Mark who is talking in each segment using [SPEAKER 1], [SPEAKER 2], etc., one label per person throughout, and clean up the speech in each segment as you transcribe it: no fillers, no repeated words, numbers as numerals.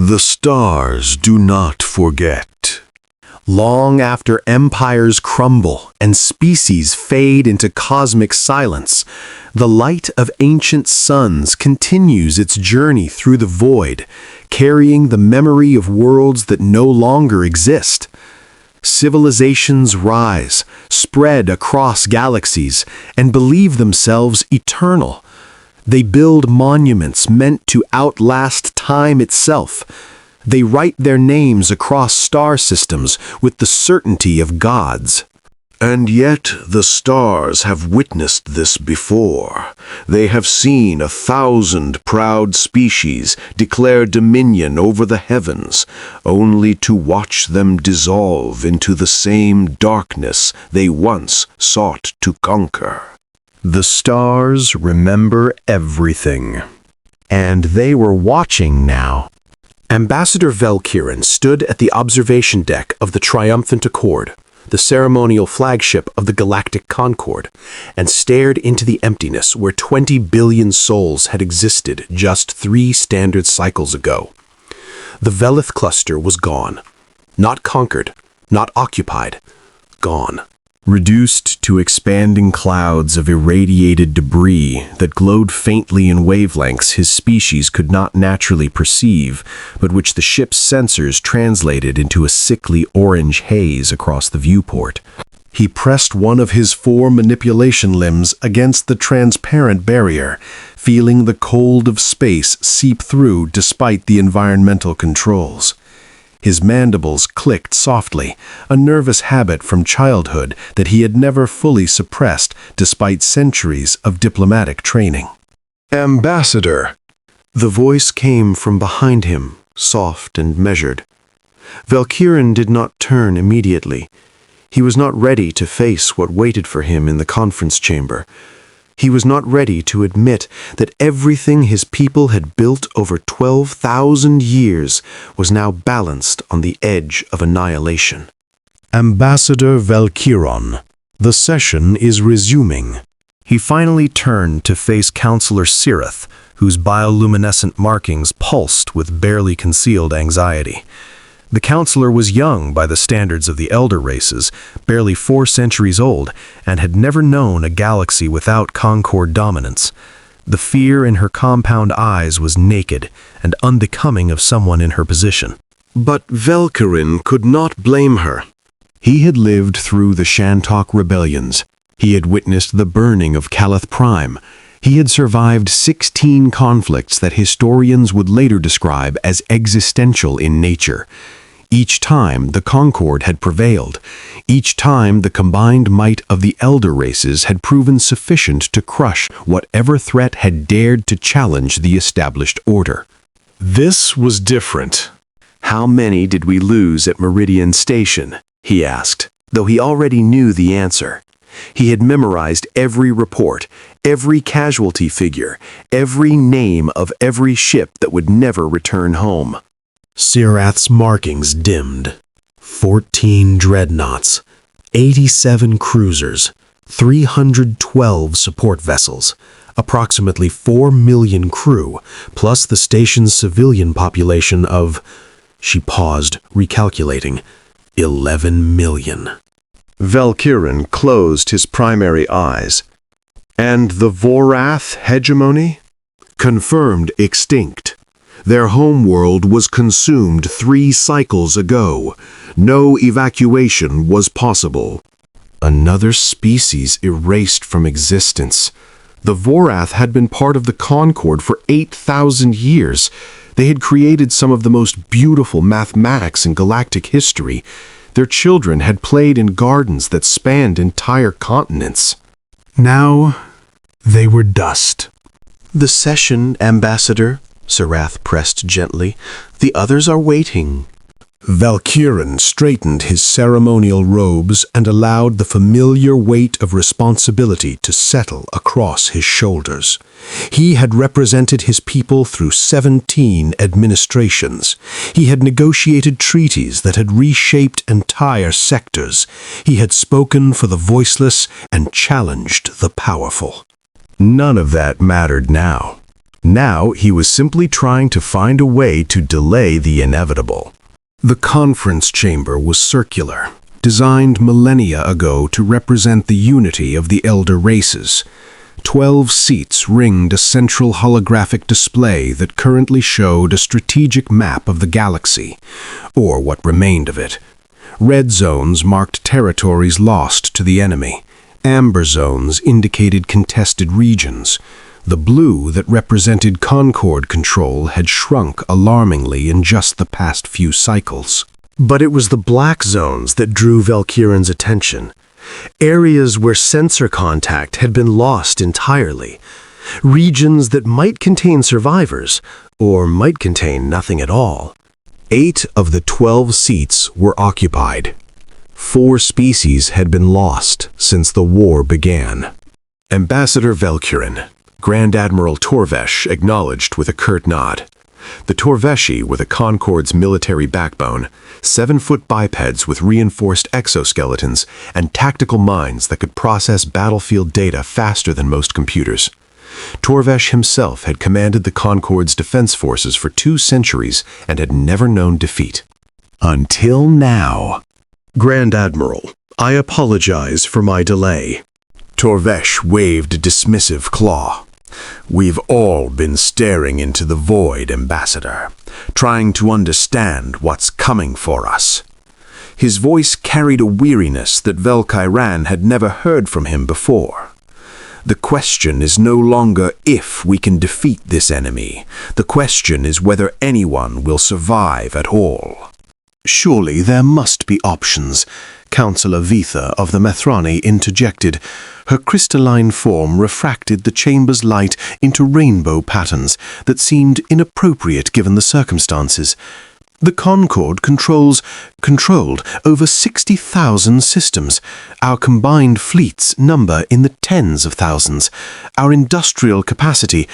[SPEAKER 1] The stars do not forget.
[SPEAKER 2] Long after empires crumble and species fade into cosmic silence, the light of ancient suns continues its journey through the void, carrying the memory of worlds that no longer exist. Civilizations rise, spread across galaxies, and believe themselves eternal. They build monuments meant to outlast time itself. They write their names across star systems with the certainty of gods.
[SPEAKER 1] And yet the stars have witnessed this before. They have seen 1,000 proud species declare dominion over the heavens, only to watch them dissolve into the same darkness they once sought to conquer.
[SPEAKER 2] The stars remember everything. And they were watching now. Ambassador Valkyrin stood at the observation deck of the Triumphant Accord, the ceremonial flagship of the Galactic Concord, and stared into the emptiness where 20 billion souls had existed just 3 standard cycles ago. The Velith cluster was gone. Not conquered, not occupied, gone. Reduced to expanding clouds of irradiated debris that glowed faintly in wavelengths his species could not naturally perceive, but which the ship's sensors translated into a sickly orange haze across the viewport. He pressed one of his 4 manipulation limbs against the transparent barrier, feeling the cold of space seep through despite the environmental controls. His mandibles clicked softly, a nervous habit from childhood that he had never fully suppressed despite centuries of diplomatic training. "Ambassador!" The voice came from behind him, soft and measured. Valkyrin did not turn immediately. He was not ready to face what waited for him in the conference chamber. He was not ready to admit that everything his people had built over 12,000 years was now balanced on the edge of annihilation. "Ambassador Valkyrin, the session is resuming." He finally turned to face Counselor Sirith, whose bioluminescent markings pulsed with barely concealed anxiety. The counselor was young by the standards of the elder races, barely 4 centuries old, and had never known a galaxy without Concord dominance. The fear in her compound eyes was naked and unbecoming of someone in her position. But Valkyrin could not blame her. He had lived through the Shantok rebellions. He had witnessed the burning of Calith Prime. He had survived 16 conflicts that historians would later describe as existential in nature. Each time the Concord had prevailed. Each time the combined might of the elder races had proven sufficient to crush whatever threat had dared to challenge the established order. This was different. "How many did we lose at Meridian Station?" he asked, though he already knew the answer. He had memorized every report, every casualty figure, every name of every ship that would never return home. Sirath's markings dimmed. 14 dreadnoughts, 87 cruisers, 312 support vessels, approximately 4 million crew, plus the station's civilian population of, she paused, recalculating, 11 million. Valkyrin closed his primary eyes. "And the Vorath hegemony?" "Confirmed extinct. Their homeworld was consumed 3 cycles ago. No evacuation was possible." Another species erased from existence. The Vorath had been part of the Concord for 8,000 years. They had created some of the most beautiful mathematics in galactic history. Their children had played in gardens that spanned entire continents. Now, they were dust. "The session, Ambassador," Sirath pressed gently. "The others are waiting." Valkyrin straightened his ceremonial robes and allowed the familiar weight of responsibility to settle across his shoulders. He had represented his people through 17 administrations. He had negotiated treaties that had reshaped entire sectors. He had spoken for the voiceless and challenged the powerful. None of that mattered now. Now he was simply trying to find a way to delay the inevitable. The conference chamber was circular, designed millennia ago to represent the unity of the elder races. 12 seats ringed a central holographic display that currently showed a strategic map of the galaxy, or what remained of it. Red zones marked territories lost to the enemy. Amber zones indicated contested regions. The blue that represented Concord control had shrunk alarmingly in just the past few cycles. But it was the black zones that drew Valkyrian's attention. Areas where sensor contact had been lost entirely. Regions that might contain survivors, or might contain nothing at all. 8 of the 12 seats were occupied. 4 species had been lost since the war began. Ambassador Valkyrian, Grand Admiral Torvesh acknowledged with a curt nod. The Torveshi were the Concord's military backbone, 7-foot bipeds with reinforced exoskeletons and tactical minds that could process battlefield data faster than most computers. Torvesh himself had commanded the Concord's defense forces for 2 centuries and had never known defeat. Until now. Grand Admiral, I apologize for my delay. Torvesh waved a dismissive claw. We've all been staring into the void, Ambassador, trying to understand what's coming for us. His voice carried a weariness that Valkyran had never heard from him before. The question is no longer if we can defeat this enemy. The question is whether anyone will survive at all. Surely there must be options, Councillor Vitha of the Methrani interjected. Her crystalline form refracted the chamber's light into rainbow patterns that seemed inappropriate given the circumstances. The Concord controlled over 60,000 systems. Our combined fleets number in the tens of thousands. Our industrial capacity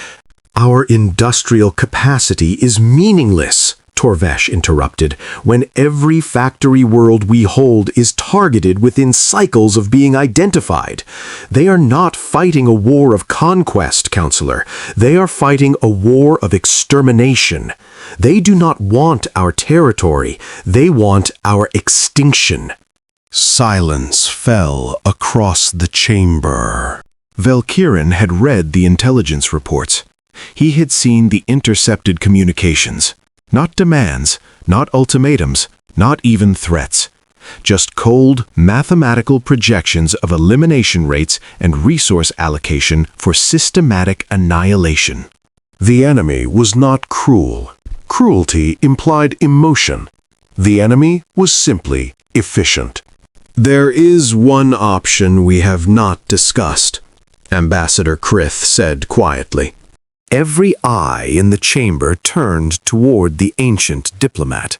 [SPEAKER 2] is meaningless, Torvesh interrupted, when every factory world we hold is targeted within cycles of being identified. They are not fighting a war of conquest, Counselor. They are fighting a war of extermination. They do not want our territory. They want our extinction. Silence fell across the chamber. Valkyrian had read the intelligence reports. He had seen the intercepted communications. Not demands, not ultimatums, not even threats. Just cold, mathematical projections of elimination rates and resource allocation for systematic annihilation. The enemy was not cruel. Cruelty implied emotion. The enemy was simply efficient. There is one option we have not discussed, Ambassador Krith said quietly. Every eye in the chamber turned toward the ancient diplomat.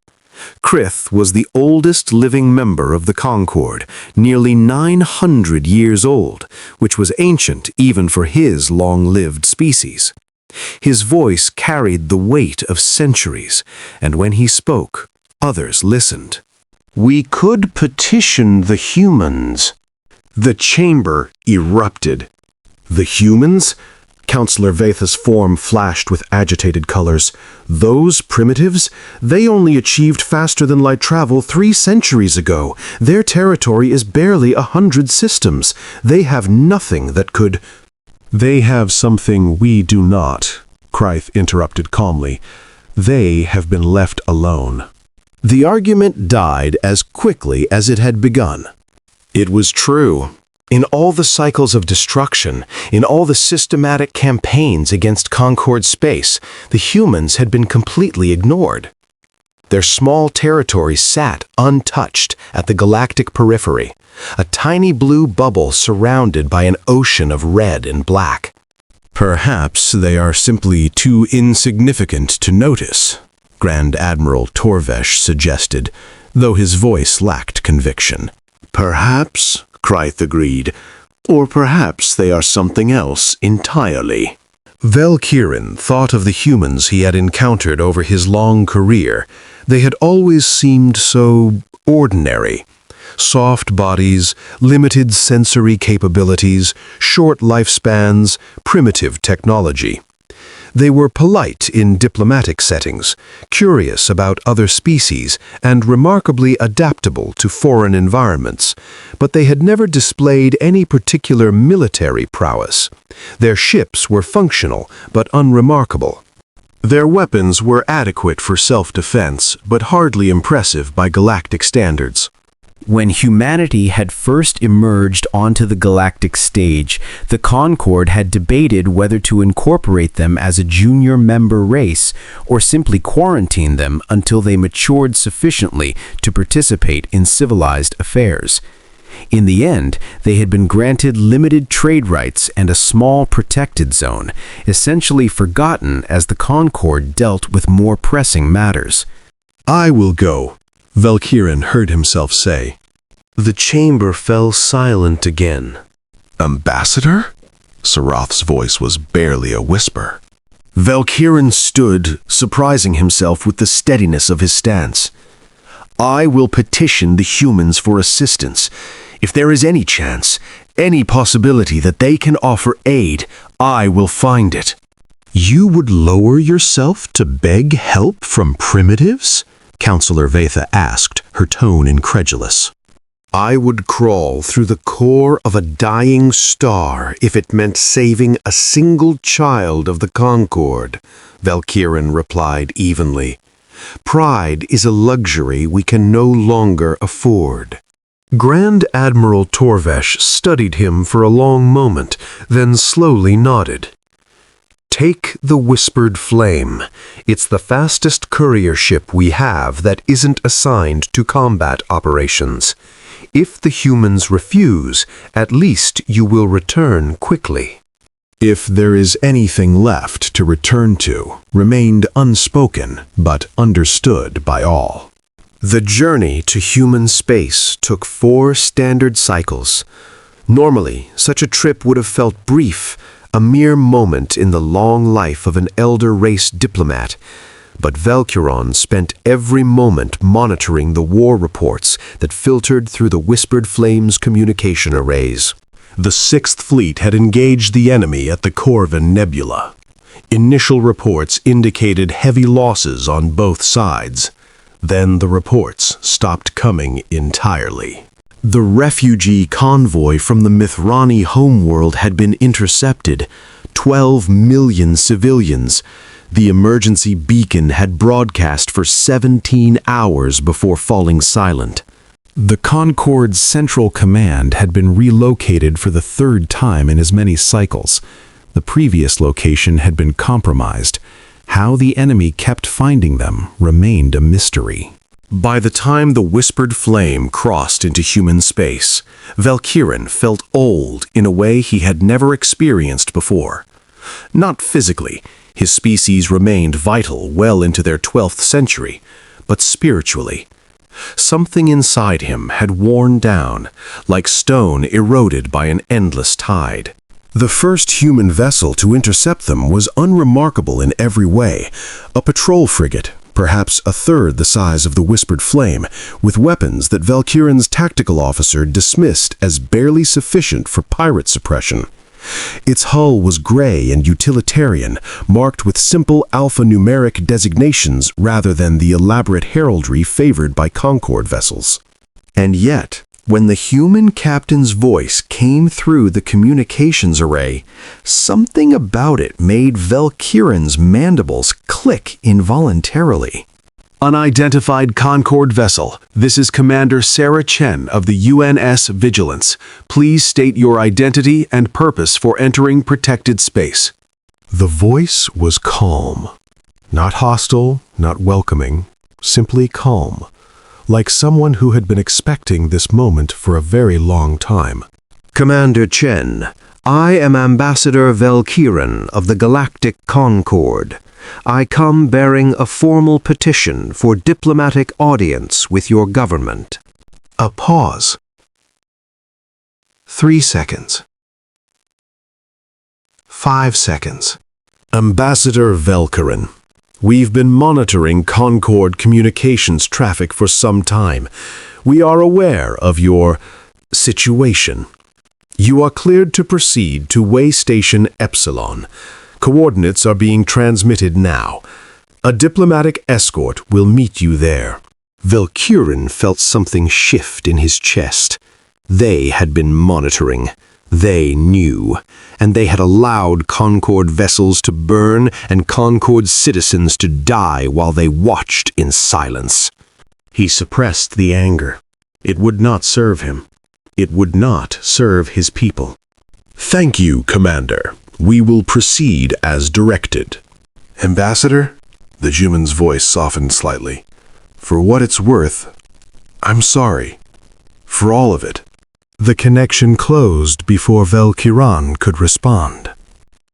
[SPEAKER 2] Krith was the oldest living member of the Concord, nearly 900 years old, which was ancient even for his long-lived species. His voice carried the weight of centuries, and when he spoke, others listened. We could petition the humans. The chamber erupted. The humans? Councillor Vatha's form flashed with agitated colors. Those primitives? They only achieved faster-than-light travel 3 centuries ago. Their territory is barely 100 systems. They have nothing that could... They have something we do not, Krythe interrupted calmly. They have been left alone. The argument died as quickly as it had begun. It was true. In all the cycles of destruction, in all the systematic campaigns against Concord space, the humans had been completely ignored. Their small territory sat untouched at the galactic periphery, a tiny blue bubble surrounded by an ocean of red and black. Perhaps they are simply too insignificant to notice, Grand Admiral Torvesh suggested, though his voice lacked conviction. Perhaps, Krythe agreed, or perhaps they are something else entirely. Valkyrian thought of the humans he had encountered over his long career. They had always seemed so ordinary. Soft bodies, limited sensory capabilities, short lifespans, primitive technology. They were polite in diplomatic settings, curious about other species, and remarkably adaptable to foreign environments, but they had never displayed any particular military prowess. Their ships were functional, but unremarkable. Their weapons were adequate for self-defense, but hardly impressive by galactic standards.
[SPEAKER 3] When humanity had first emerged onto the galactic stage, the Concord had debated whether to incorporate them as a junior member race or simply quarantine them until they matured sufficiently to participate in civilized affairs. In the end, they had been granted limited trade rights and a small protected zone, essentially forgotten as the Concord dealt with more pressing matters.
[SPEAKER 2] "I will go," Valkyrin heard himself say. The chamber fell silent again. "Ambassador?" Sarath's voice was barely a whisper.
[SPEAKER 1] Valkyrin stood, surprising himself with the steadiness of his stance. "I will petition the humans for assistance. If there is any chance, any possibility that they can offer aid, I will find it."
[SPEAKER 2] "You would lower yourself to beg help from primitives?" Counselor Vetha asked, her tone incredulous. "I would crawl through the core of a dying star if it meant saving a single child of the Concord," Valkyrin replied evenly. "Pride is a luxury we can no longer afford." Grand Admiral Torvesh studied him for a long moment, then slowly nodded. "Take the Whispered Flame. It's the fastest courier ship we have that isn't assigned to combat operations. If the humans refuse, at least you will return quickly." If there is anything left to return to, remained unspoken but understood by all. The journey to human space took 4 standard cycles. Normally, such a trip would have felt brief, a mere moment in the long life of an elder race diplomat, but Valkyron spent every moment monitoring the war reports that filtered through the Whispered Flame's communication arrays. The Sixth Fleet had engaged the enemy at the Corvin Nebula. Initial reports indicated heavy losses on both sides. Then the reports stopped coming entirely. The refugee convoy from the Mithrani homeworld had been intercepted. 12 million civilians. The emergency beacon had broadcast for 17 hours before falling silent. The Concord's central command had been relocated for the 3rd time in as many cycles. The previous location had been compromised. How the enemy kept finding them remained a mystery. By the time the Whispered Flame crossed into human space, Valkyrin felt old in a way he had never experienced before. Not physically, his species remained vital well into their 12th century, but spiritually. Something inside him had worn down, like stone eroded by an endless tide. The first human vessel to intercept them was unremarkable in every way, a patrol frigate, perhaps a third the size of the Whispered Flame, with weapons that Valkyrin's tactical officer dismissed as barely sufficient for pirate suppression. Its hull was gray and utilitarian, marked with simple alphanumeric designations rather than the elaborate heraldry favored by Concord vessels. And yet, when the human captain's voice came through the communications array, something about it made Valkyrin's mandibles click involuntarily. "Unidentified Concord vessel. This is Commander Sarah Chen of the UNS Vigilance. Please state your identity and purpose for entering protected space." The voice was calm. Not hostile, not welcoming, simply calm. Like someone who had been expecting this moment for a very long time. "Commander Chen, I am Ambassador Valkyrin of the Galactic Concord. I come bearing a formal petition for diplomatic audience with your government." A pause. 3 seconds. 5 seconds. "Ambassador Valkyrin, we've been monitoring Concord communications traffic for some time. We are aware of your situation. You are cleared to proceed to Way Station Epsilon. Coordinates are being transmitted now. A diplomatic escort will meet you there." Valkyrin felt something shift in his chest. They had been monitoring. They knew, and they had allowed Concord vessels to burn and Concord citizens to die while they watched in silence. He suppressed the anger. It would not serve him. It would not serve his people. "Thank you, Commander. We will proceed as directed."
[SPEAKER 1] "Ambassador?" The human's voice softened slightly. "For what it's worth, I'm sorry. For all of it."
[SPEAKER 2] The connection closed before Valkyran could respond.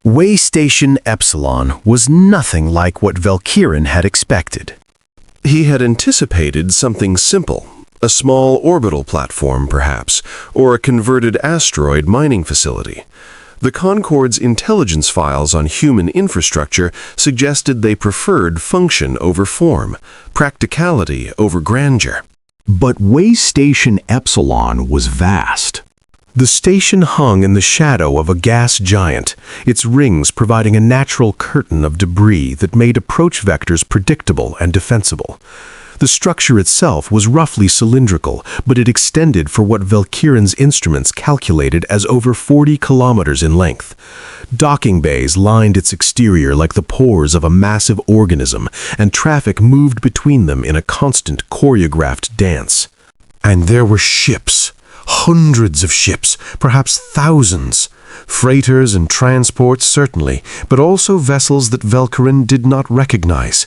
[SPEAKER 3] Way Station Epsilon was nothing like what Valkyrin had expected.
[SPEAKER 1] He had anticipated something simple, a small orbital platform perhaps, or a converted asteroid mining facility. The Concord's intelligence files on human infrastructure suggested they preferred function over form, practicality over grandeur.
[SPEAKER 2] But Way Station Epsilon was vast. The station hung in the shadow of a gas giant, its rings providing a natural curtain of debris that made approach vectors predictable and defensible. The structure itself was roughly cylindrical, but it extended for what Valkyrin's instruments calculated as over 40 kilometers in length. Docking bays lined its exterior like the pores of a massive organism, and traffic moved between them in a constant choreographed dance. And there were ships, hundreds of ships, perhaps thousands. Freighters and transports, certainly, but also vessels that Valkyrin did not recognize.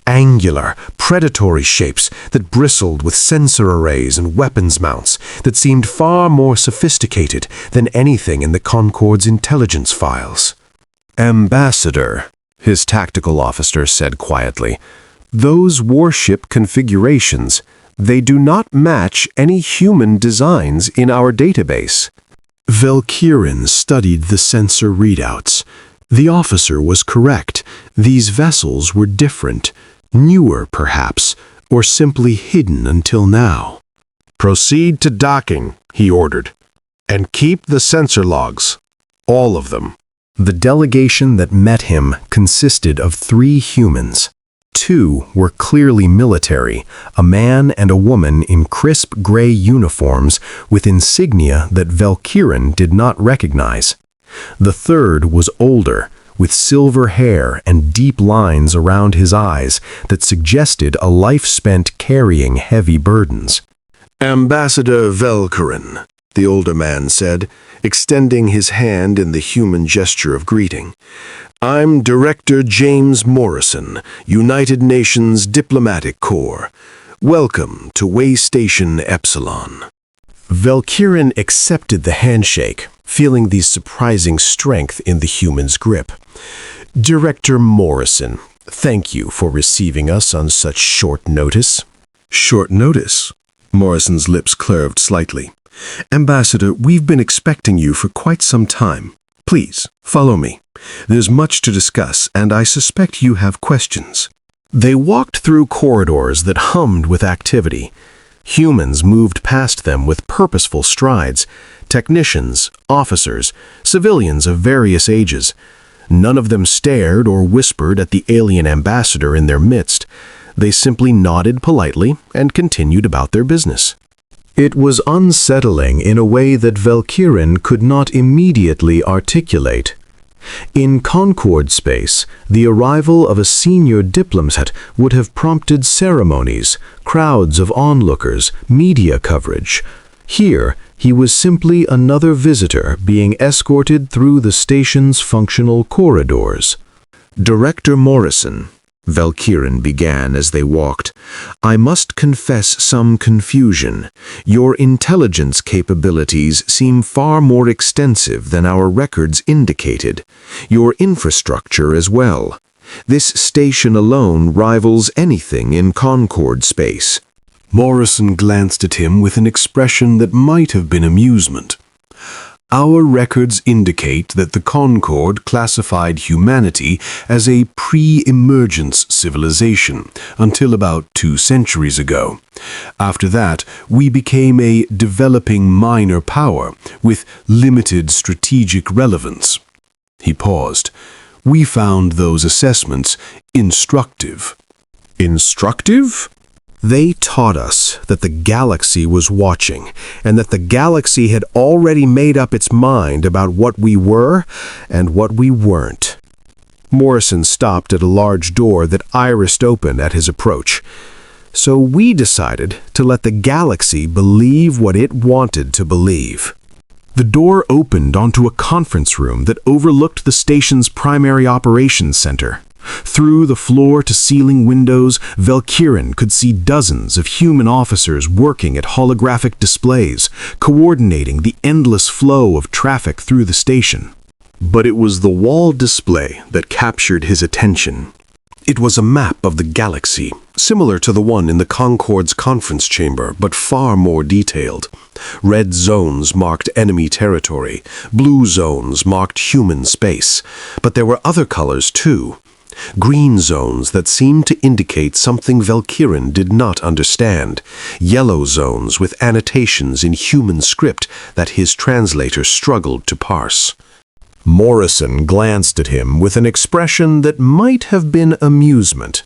[SPEAKER 2] Angular, predatory shapes that bristled with sensor arrays and weapons mounts that seemed far more sophisticated than anything in the Concord's intelligence files.
[SPEAKER 1] "Ambassador," his tactical officer said quietly, "those warship configurations, they do not match any human designs in our database."
[SPEAKER 2] Valkyrin studied the sensor readouts. The officer was correct. These vessels were different. Newer, perhaps, or simply hidden until now. "Proceed to docking," he ordered, "and keep the sensor logs. All of them." The delegation that met him consisted of 3 humans. 2 were clearly military, a man and a woman in crisp gray uniforms with insignia that Valkyrin did not recognize. The third was older, with silver hair and deep lines around his eyes that suggested a life spent carrying heavy burdens.
[SPEAKER 1] "Ambassador Valkyrin," the older man said, extending his hand in the human gesture of greeting. "I'm Director James Morrison, United Nations Diplomatic Corps. Welcome to Way Station Epsilon."
[SPEAKER 2] Valkyrin accepted the handshake, feeling the surprising strength in the human's grip. "Director Morrison, thank you for receiving us on such short notice."
[SPEAKER 1] "Short notice?" Morrison's lips curved slightly. "Ambassador, we've been expecting you for quite some time. Please, follow me. There's much to discuss, and I suspect you have questions."
[SPEAKER 2] They walked through corridors that hummed with activity. Humans moved past them with purposeful strides. Technicians, officers, civilians of various ages. None of them stared or whispered at the alien ambassador in their midst. They simply nodded politely and continued about their business. It was unsettling in a way that Valkyrin could not immediately articulate. In Concord space, the arrival of a senior diplomat would have prompted ceremonies, crowds of onlookers, media coverage. Here, he was simply another visitor being escorted through the station's functional corridors.
[SPEAKER 1] "Director Morrison," Valkyrin began as they walked, "I must confess some confusion. Your intelligence capabilities seem far more extensive than our records indicated. Your infrastructure as well. This station alone rivals anything in Concord space."
[SPEAKER 2] Morrison glanced at him with an expression that might have been amusement. "Our records indicate that the Concorde classified humanity as a pre-emergence civilization until about 2 centuries ago. After that, we became a developing minor power with limited strategic relevance." He paused. We found those assessments instructive. Instructive? They taught us that the galaxy was watching, and that the galaxy had already made up its mind about what we were and what we weren't. Morrison stopped at a large door that irised open at his approach. So we decided to let the galaxy believe what it wanted to believe. The door opened onto a conference room that overlooked the station's primary operations center. Through the floor-to-ceiling windows, Valkyrin could see dozens of human officers working at holographic displays, coordinating the endless flow of traffic through the station. But it was the wall display that captured his attention. It was a map of the galaxy, similar to the one in the Concorde's conference chamber, but far more detailed. Red zones marked enemy territory, blue zones marked human space, but there were other colors too. Green zones that seemed to indicate something Valkyrin did not understand, yellow zones with annotations in human script that his translator struggled to parse. Morrison glanced at him with an expression that might have been amusement.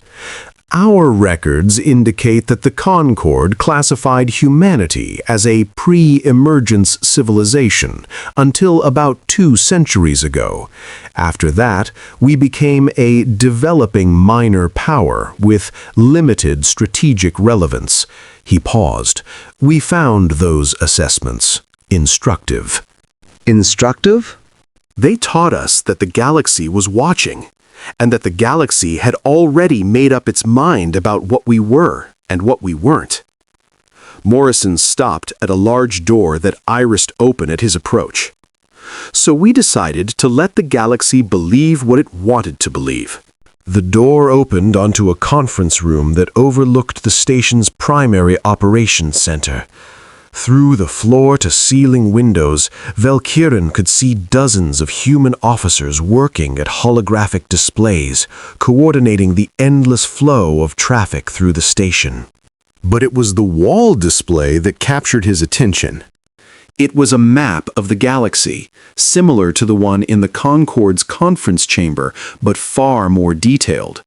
[SPEAKER 2] Our records indicate that the Concorde classified humanity as a pre-emergence civilization until about 2 centuries ago. After that, we became a developing minor power with limited strategic relevance. He paused. We found those assessments instructive.
[SPEAKER 4] Instructive?
[SPEAKER 2] They taught us that the galaxy was watching, and that the galaxy had already made up its mind about what we were and what we weren't. Morrison stopped at a large door that irised open at his approach. So we decided to let the galaxy believe what it wanted to believe. The door opened onto a conference room that overlooked the station's primary operations center. Through the floor-to-ceiling windows, Valkyrin could see dozens of human officers working at holographic displays, coordinating the endless flow of traffic through the station. But it was the wall display that captured his attention. It was a map of the galaxy, similar to the one in the Concorde's conference chamber, but far more detailed.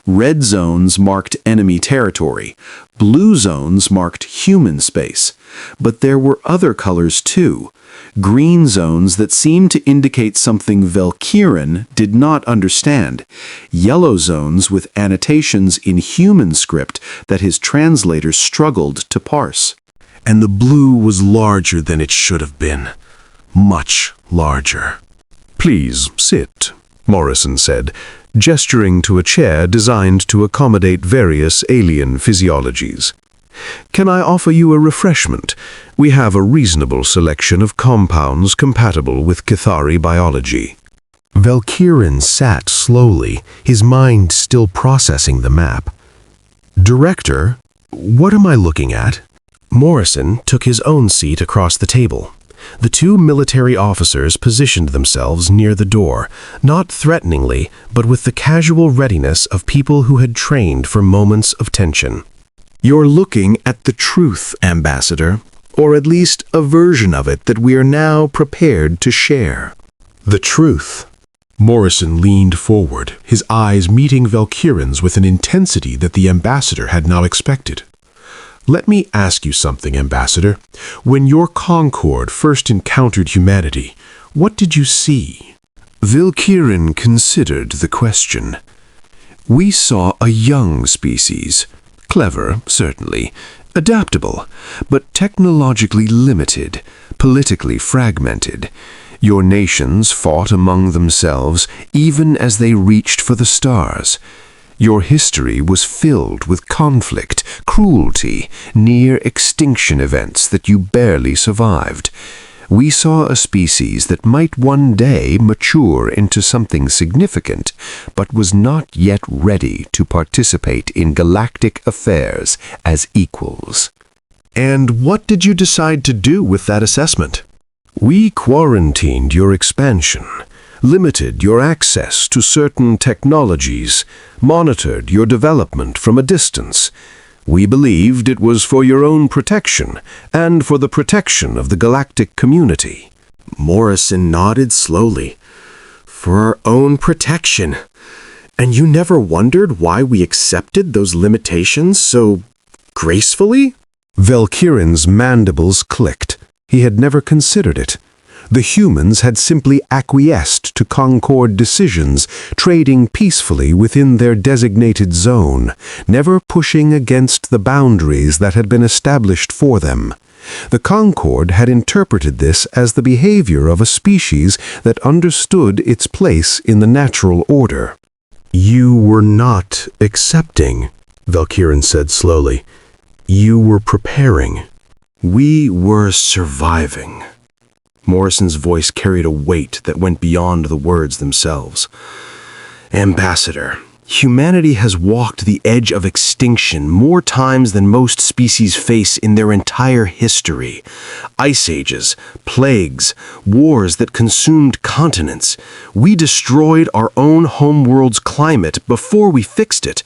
[SPEAKER 2] Red zones marked enemy territory. Blue zones marked human space. But there were other colors too. Green zones that seemed to indicate something Valkyrin did not understand. Yellow zones with annotations in human script that his translator struggled to parse. And the blue was larger than it should have been. Much larger. "Please sit," Morrison said, gesturing to a chair designed to accommodate various alien physiologies. "Can I offer you a refreshment? We have a reasonable selection of compounds compatible with Cathari biology." Valkyrin sat slowly, his mind still processing the map. "Director, what am I looking at?" Morrison took his own seat across the table. The 2 military officers positioned themselves near the door, not threateningly, but with the casual readiness of people who had trained for moments of tension. "You're looking at the truth, Ambassador, or at least a version of it that we are now prepared to share." "The truth." Morrison leaned forward, his eyes meeting Valkyrin's with an intensity that the ambassador had not expected. "Let me ask you something, Ambassador. When your Concorde first encountered humanity, what did you see?" Valkyrin considered the question. "We saw a young species. Clever, certainly. Adaptable, but technologically limited, politically fragmented. Your nations fought among themselves even as they reached for the stars. Your history was filled with conflict, cruelty, near extinction events that you barely survived. We saw a species that might one day mature into something significant, but was not yet ready to participate in galactic affairs as equals." "And what did you decide to do with that assessment?" "We quarantined your expansion, limited your access to certain technologies, monitored your development from a distance. We believed it was for your own protection and for the protection of the galactic community." Morrison nodded slowly. for our own protection. And you never wondered why we accepted those limitations so gracefully?
[SPEAKER 1] Valkyrin's mandibles clicked. He had never considered it. The humans had simply acquiesced to Concord decisions, trading peacefully within their designated zone, never pushing against the boundaries that had been established for them. The Concord had interpreted this as the behavior of a species that understood its place in the natural order. "You were not accepting," Valkyrin said slowly. "You were preparing." "We were surviving." Morrison's voice carried a weight that went beyond the words themselves. "Ambassador, humanity has walked the edge of extinction more times than most species face in their entire history. Ice ages, plagues, wars that consumed continents. We destroyed our own homeworld's climate before we fixed it.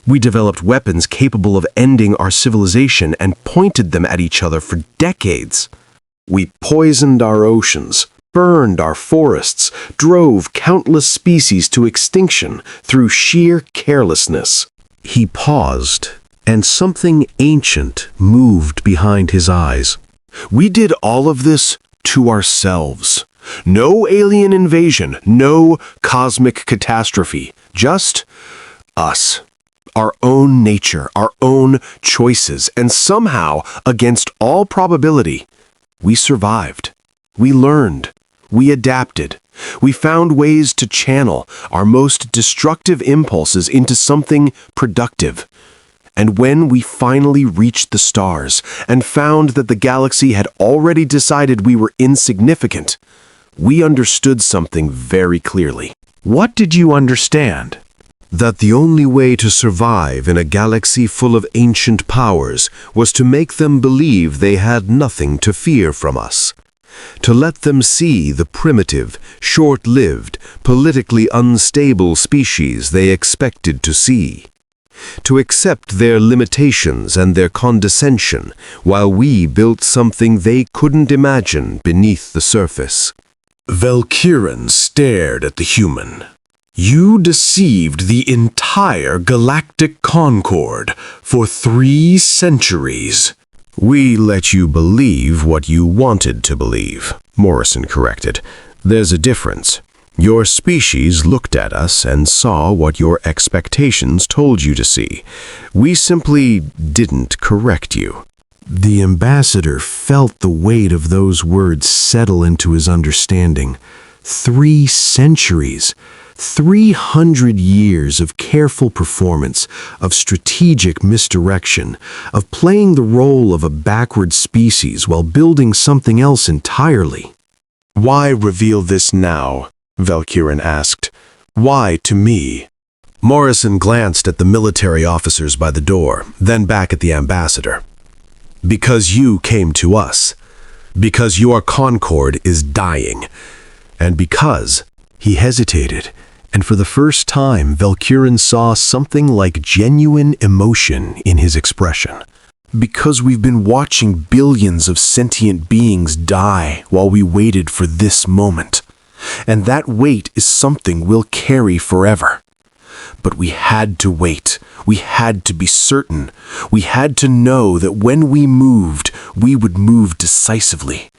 [SPEAKER 1] We developed weapons capable of ending our civilization and pointed them at each other for decades. We poisoned our oceans, burned our forests, drove countless species to extinction through sheer carelessness." He paused, and something ancient moved behind his eyes. "We did all of this to ourselves. No alien invasion, no cosmic catastrophe, just us. Our own nature, our own choices, and somehow, against all probability, we survived. We learned. We adapted. We found ways to channel our most destructive impulses into something productive. And when we finally reached the stars and found that the galaxy had already decided we were insignificant, we understood something very clearly." "What did you understand?" "That the only way to survive in a galaxy full of ancient powers was to make them believe they had nothing to fear from us. To let them see the primitive, short-lived, politically unstable species they expected to see. To accept their limitations and their condescension while we built something they couldn't imagine beneath the surface." Valkyrin stared at the human. "You deceived the entire Galactic Concord for 3 centuries. "We let you believe what you wanted to believe," Morrison corrected. "There's a difference. Your species looked at us and saw what your expectations told you to see. We simply didn't correct you." The ambassador felt the weight of those words settle into his understanding. 3 centuries. 300 years of careful performance, of strategic misdirection, of playing the role of a backward species while building something else entirely. "Why reveal this now?" Valkyrin asked. "Why to me?" Morrison glanced at the military officers by the door, then back at the ambassador. "Because you came to us. Because your Concord is dying. And because..." He hesitated, and for the first time Valkyrin saw something like genuine emotion in his expression. "Because we've been watching billions of sentient beings die while we waited for this moment. And that wait is something we'll carry forever. But we had to wait. We had to be certain. We had to know that when we moved, we would move decisively.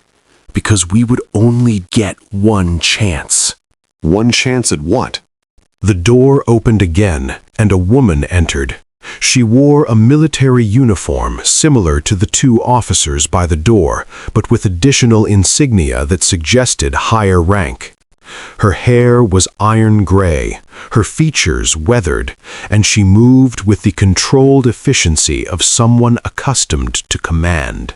[SPEAKER 1] Because we would only get one chance." "One chance at what?" The door opened again, and a woman entered. She wore a military uniform similar to the 2 officers by the door, but with additional insignia that suggested higher rank. Her hair was iron gray, her features weathered, and she moved with the controlled efficiency of someone accustomed to command.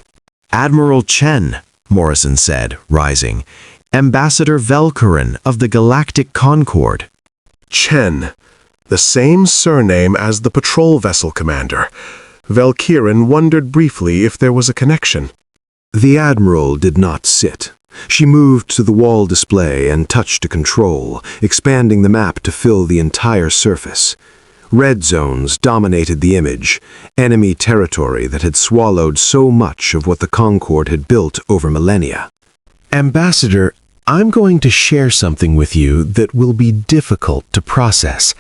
[SPEAKER 5] "Admiral Chen," Morrison said, rising. "Ambassador Valkyrin of the Galactic Concord."
[SPEAKER 1] Chen, the same surname as the patrol vessel commander. Valkyrin wondered briefly if there was a connection. The Admiral did not sit. She moved to the wall display and touched a control, expanding the map to fill the entire surface. Red zones dominated the image, enemy territory that had swallowed so much of what the Concord had built over millennia.
[SPEAKER 2] "Ambassador, I'm going to share something with you that will be difficult to process.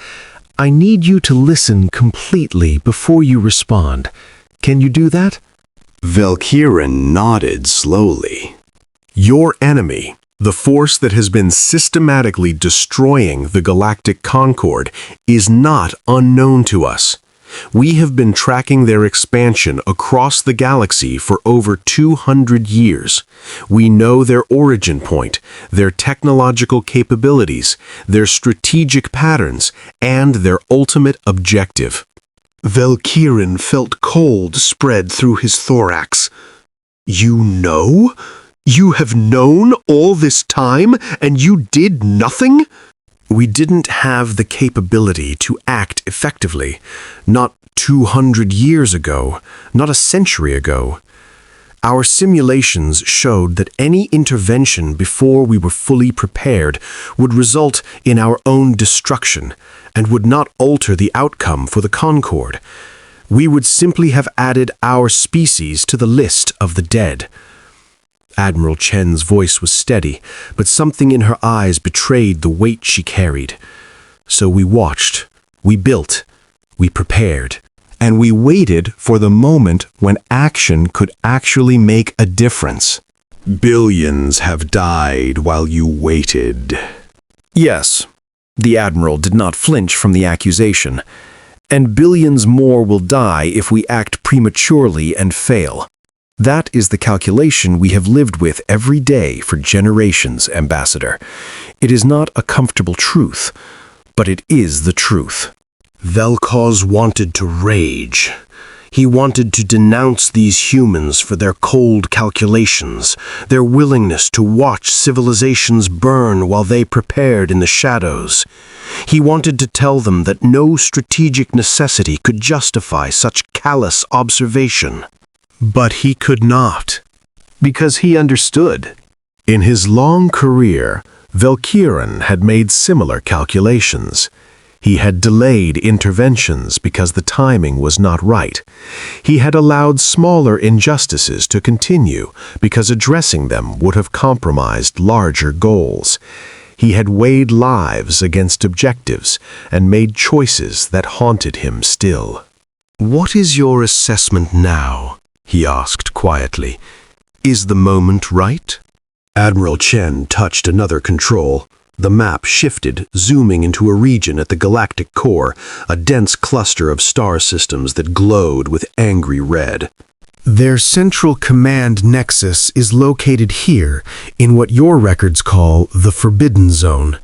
[SPEAKER 2] I need you to listen completely before you respond. Can you do that?
[SPEAKER 1] Valkyrin nodded slowly.
[SPEAKER 2] Your enemy, the force that has been systematically destroying the Galactic Concord, is not unknown to us. We have been tracking their expansion across the galaxy for over 200 years. We know their origin point, their technological capabilities, their strategic patterns, and their ultimate objective.
[SPEAKER 1] Valkyrin felt cold spread through his thorax. You know? You have known all this time, and you did nothing?
[SPEAKER 2] We didn't have the capability to act effectively. Not 200 years ago, not a century ago. Our simulations showed that any intervention before we were fully prepared would result in our own destruction and would not alter the outcome for the Concord. We would simply have added our species to the list of the dead. Admiral Chen's voice was steady, but something in her eyes betrayed the weight she carried. So we watched, we built, we prepared, and we waited for the moment when action could actually make a difference.
[SPEAKER 1] Billions have died while you waited.
[SPEAKER 2] Yes, the Admiral did not flinch from the accusation. And billions more will die if we act prematurely and fail. That is the calculation we have lived with every day for generations, Ambassador. It is not a comfortable truth, but it is the truth.
[SPEAKER 1] Vel'Koz wanted to rage. He wanted to denounce these humans for their cold calculations, their willingness to watch civilizations burn while they prepared in the shadows. He wanted to tell them that no strategic necessity could justify such callous observation.
[SPEAKER 2] But he could not, because he understood. In his long career, Valkyrin had made similar calculations. He had delayed interventions because the timing was not right. He had allowed smaller injustices to continue because addressing them would have compromised larger goals. He had weighed lives against objectives and made choices that haunted him still.
[SPEAKER 1] "What is your assessment now?" he asked quietly. "Is the moment right?" Admiral Chen touched another control. The map shifted, zooming into a region at the galactic core, a dense cluster of star systems that glowed with angry red.
[SPEAKER 2] Their central command nexus is located here, in what your records call the Forbidden Zone.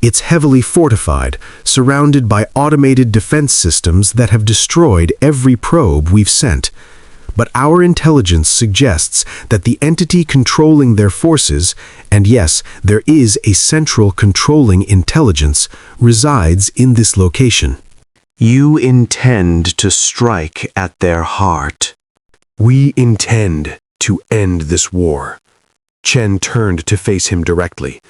[SPEAKER 2] It's heavily fortified, surrounded by automated defense systems that have destroyed every probe we've sent. But our intelligence suggests that the entity controlling their forces, and yes, there is a central controlling intelligence, resides in this location.
[SPEAKER 1] You intend to strike at their heart.
[SPEAKER 2] We intend to end this war. Chen turned to face him directly.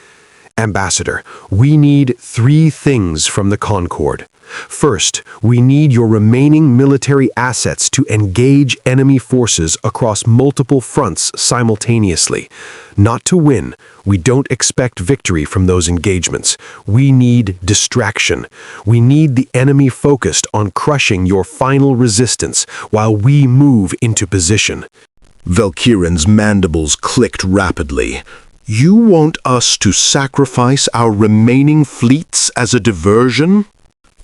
[SPEAKER 2] Ambassador, we need 3 things from the Concord. First, we need your remaining military assets to engage enemy forces across multiple fronts simultaneously. Not to win. We don't expect victory from those engagements. We need distraction. We need the enemy focused on crushing your final resistance while we move into position.
[SPEAKER 1] Valkyrin's mandibles clicked rapidly. You want us to sacrifice our remaining fleets as a diversion?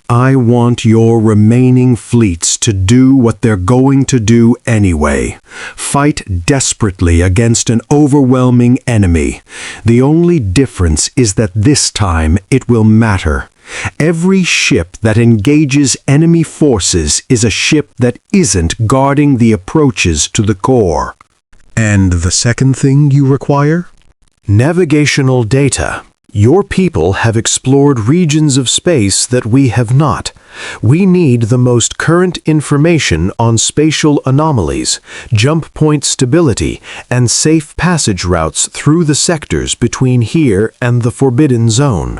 [SPEAKER 2] I want your remaining fleets to do what they're going to do anyway. Fight desperately against an overwhelming enemy. The only difference is that this time it will matter. Every ship that engages enemy forces is a ship that isn't guarding the approaches to the core.
[SPEAKER 1] And the second thing you require?
[SPEAKER 2] Navigational data. Your people have explored regions of space that we have not. We need the most current information on spatial anomalies, jump point stability, and safe passage routes through the sectors between here and the Forbidden Zone.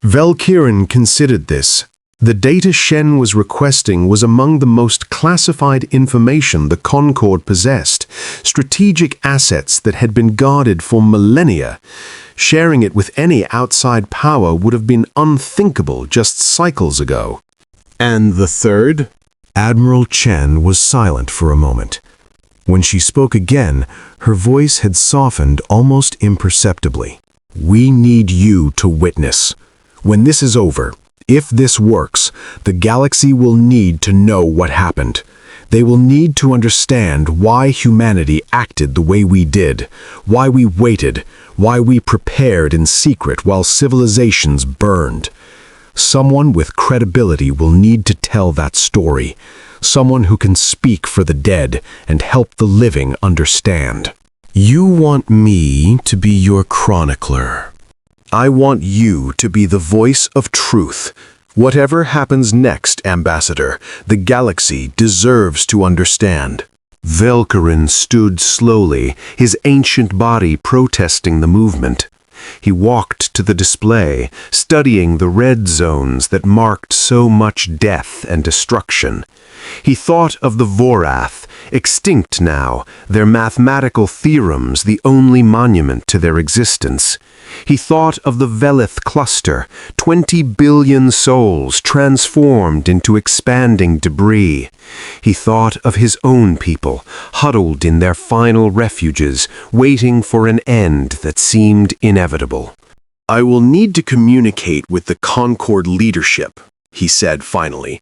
[SPEAKER 1] Valkyrin considered this.
[SPEAKER 2] The data Shen was requesting was among the most classified information the Concord possessed, strategic assets that had been guarded for millennia. Sharing it with any outside power would have been unthinkable just cycles ago.
[SPEAKER 1] And the third?
[SPEAKER 2] Admiral Chen was silent for a moment. When she spoke again, her voice had softened almost imperceptibly. We need you to witness. When this is over, if this works, the galaxy will need to know what happened. They will need to understand why humanity acted the way we did, why we waited, why we prepared in secret while civilizations burned. Someone with credibility will need to tell that story. Someone who can speak for the dead and help the living understand. You want me to be your chronicler. I want you to be the voice of truth. Whatever happens next, Ambassador, the galaxy deserves to understand. Velkarin stood slowly, his ancient body protesting the movement. He walked to the display, studying the red zones that marked so much death and destruction. He thought of the Vorath, extinct now, their mathematical theorems the only monument to their existence. He thought of the Velith cluster, 20 billion souls transformed into expanding debris. He thought of his own people, huddled in their final refuges, waiting for an end that seemed inevitable. I will need to communicate with the Concord leadership, he said finally.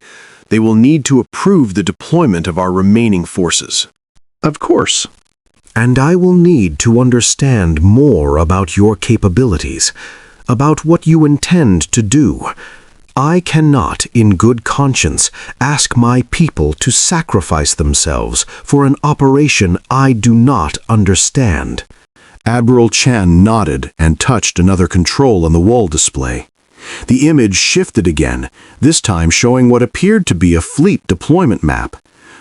[SPEAKER 2] They will need to approve the deployment of our remaining forces. Of course. And I will need to understand more about your capabilities, about what you intend to do. I cannot, in good conscience, ask my people to sacrifice themselves for an operation I do not understand. Admiral Chan nodded and touched another control on the wall display. The image shifted again, this time showing what appeared to be a fleet deployment map.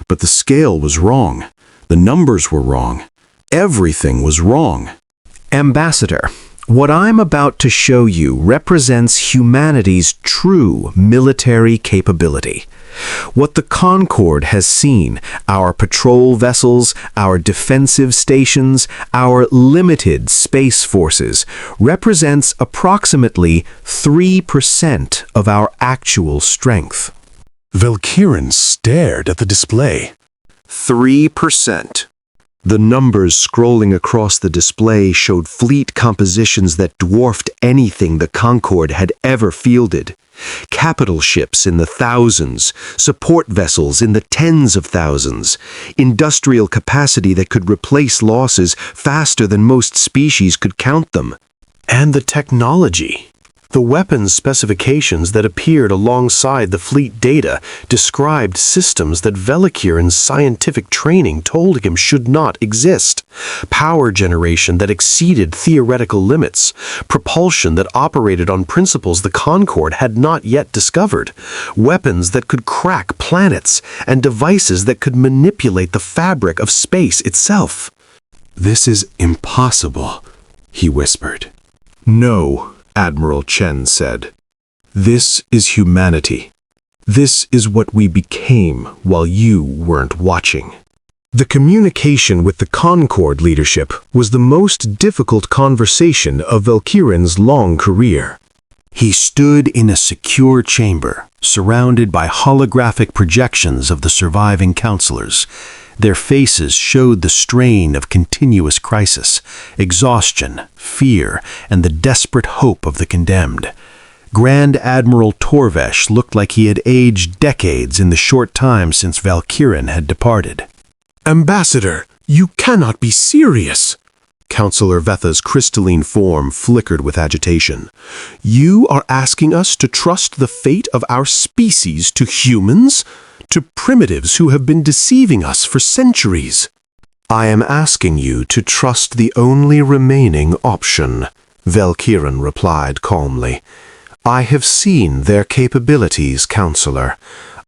[SPEAKER 2] But the scale was wrong. The numbers were wrong. Everything was wrong.
[SPEAKER 3] Ambassador, what I'm about to show you represents humanity's true military capability. What the Concord has seen, our patrol vessels, our defensive stations, our limited space forces, represents approximately 3% of our actual strength.
[SPEAKER 2] Velkirin stared at the display. 3%. The numbers scrolling across the display showed fleet compositions that dwarfed anything the Concord had ever fielded. Capital ships in the thousands, support vessels in the tens of thousands, industrial capacity that could replace losses faster than most species could count them. And the technology. The weapons specifications that appeared alongside the fleet data described systems that Velikiran's scientific training told him should not exist. Power generation that exceeded theoretical limits. Propulsion that operated on principles the Concord had not yet discovered. Weapons that could crack planets, and devices that could manipulate the fabric of space itself. "This is impossible," he whispered. "No," Admiral Chen said. "This is humanity. This is what we became while you weren't watching." The communication with the Concord leadership was the most difficult conversation of Velkiran's long career. He stood in a secure chamber, surrounded by holographic projections of the surviving counselors. Their faces showed the strain of continuous crisis, exhaustion, fear, and the desperate hope of the condemned. Grand Admiral Torvesh looked like he had aged decades in the short time since Velkiran had departed. "Ambassador, you cannot be serious!" Counselor Vetha's crystalline form flickered with agitation. "You are asking us to trust the fate of our species to humans? To primitives who have been deceiving us for centuries?" "I am asking you to trust the only remaining option," Velkiran replied calmly. "I have seen their capabilities, Counselor.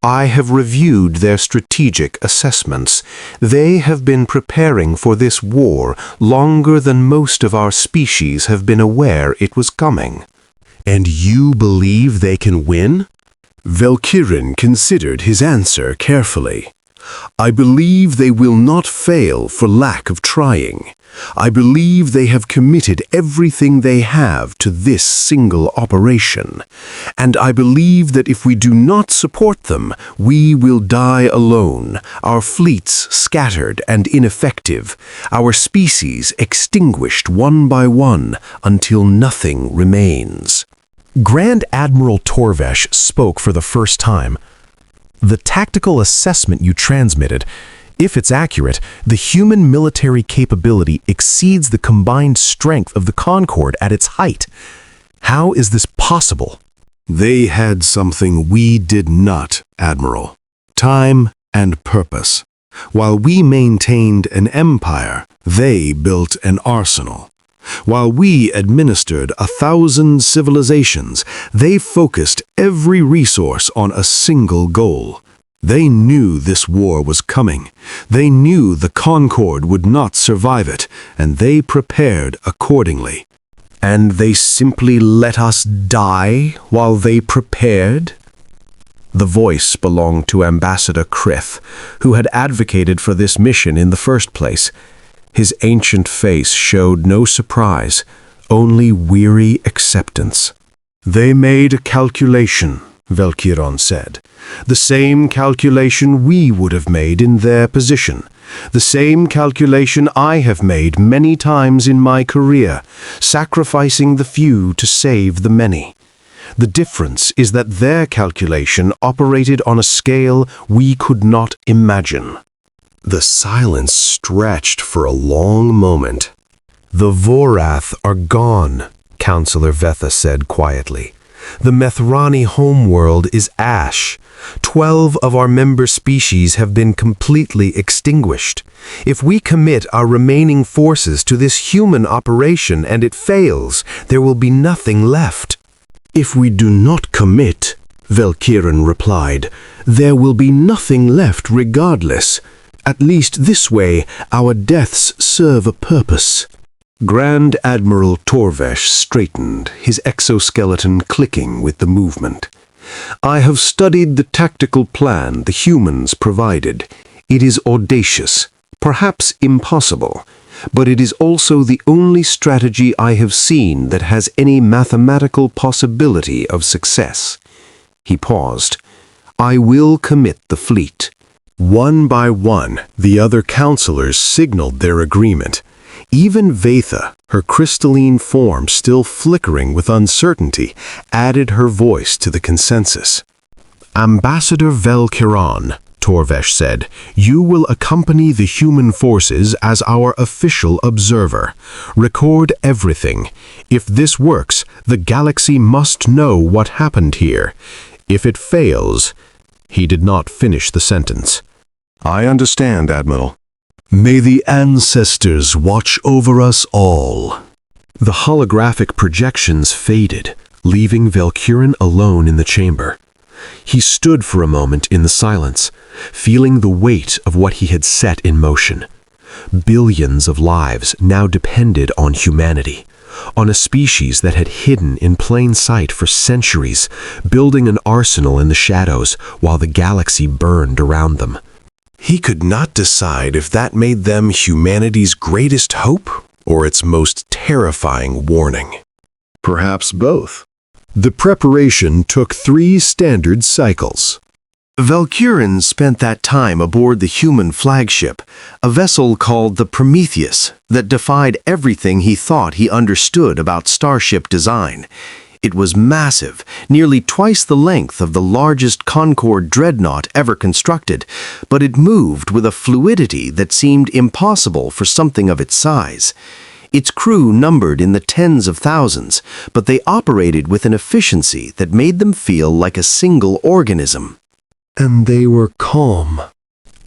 [SPEAKER 2] I have reviewed their strategic assessments. They have been preparing for this war longer than most of our species have been aware it was coming." "And you believe they can win?"
[SPEAKER 1] Valkyrin considered his answer carefully. I believe they will not fail for lack of trying. I believe they have committed everything they have to this single operation. And I believe that if we do not support them, we will die alone, our fleets scattered and ineffective, our species extinguished one by one until nothing remains.
[SPEAKER 2] Grand Admiral Torvesh spoke for the first time. The tactical assessment you transmitted, if it's accurate, the human military capability exceeds the combined strength of the Concord at its height. How is this possible?
[SPEAKER 1] They had something we did not, Admiral. Time and purpose. While we maintained an empire, they built an arsenal. While we administered 1,000 civilizations, they focused every resource on a single goal. They knew this war was coming. They knew the Concord would not survive it, and they prepared accordingly. And they simply let us die while they prepared? The voice belonged to Ambassador Krith, who had advocated for this mission in the first place. His ancient face showed no surprise, only weary acceptance. They made a calculation, Valkyrin said. The same calculation we would have made in their position. The same calculation I have made many times in my career, sacrificing the few to save the many. The difference is that their calculation operated on a scale we could not imagine. The silence stretched for a long moment. The Vorath are gone, Counselor Vetha said quietly. The Methrani homeworld is ash. 12 of our member species have been completely extinguished. If we commit our remaining forces to this human operation and it fails, there will be nothing left. If we do not commit, Valkyrin replied, there will be nothing left regardless. At least this way, our deaths serve a purpose. Grand Admiral Torvesh straightened, his exoskeleton clicking with the movement. I have studied the tactical plan the humans provided. It is audacious, perhaps impossible, but it is also the only strategy I have seen that has any mathematical possibility of success. He paused. I will commit the fleet. One by one, the other counselors signaled their agreement. Even Vetha, her crystalline form still flickering with uncertainty, added her voice to the consensus. Ambassador Valkyrin, Torvesh said, you will accompany the human forces as our official observer. Record everything. If this works, the galaxy must know what happened here. If it fails... He did not finish the sentence. I understand, Admiral. May the ancestors watch over us all. The holographic projections faded, leaving Valkyrin alone in the chamber. He stood for a moment in the silence, feeling the weight of what he had set in motion. Billions of lives now depended on humanity, on a species that had hidden in plain sight for centuries, building an arsenal in the shadows while the galaxy burned around them. He could not decide if that made them humanity's greatest hope or its most terrifying warning. Perhaps both. The preparation took 3 standard cycles. Valkyrin spent that time aboard the human flagship, a vessel called the Prometheus that defied everything he thought he understood about starship design. It was massive, nearly twice the length of the largest Concord dreadnought ever constructed, but it moved with a fluidity that seemed impossible for something of its size. Its crew numbered in the tens of thousands, but they operated with an efficiency that made them feel like a single organism. And they were calm.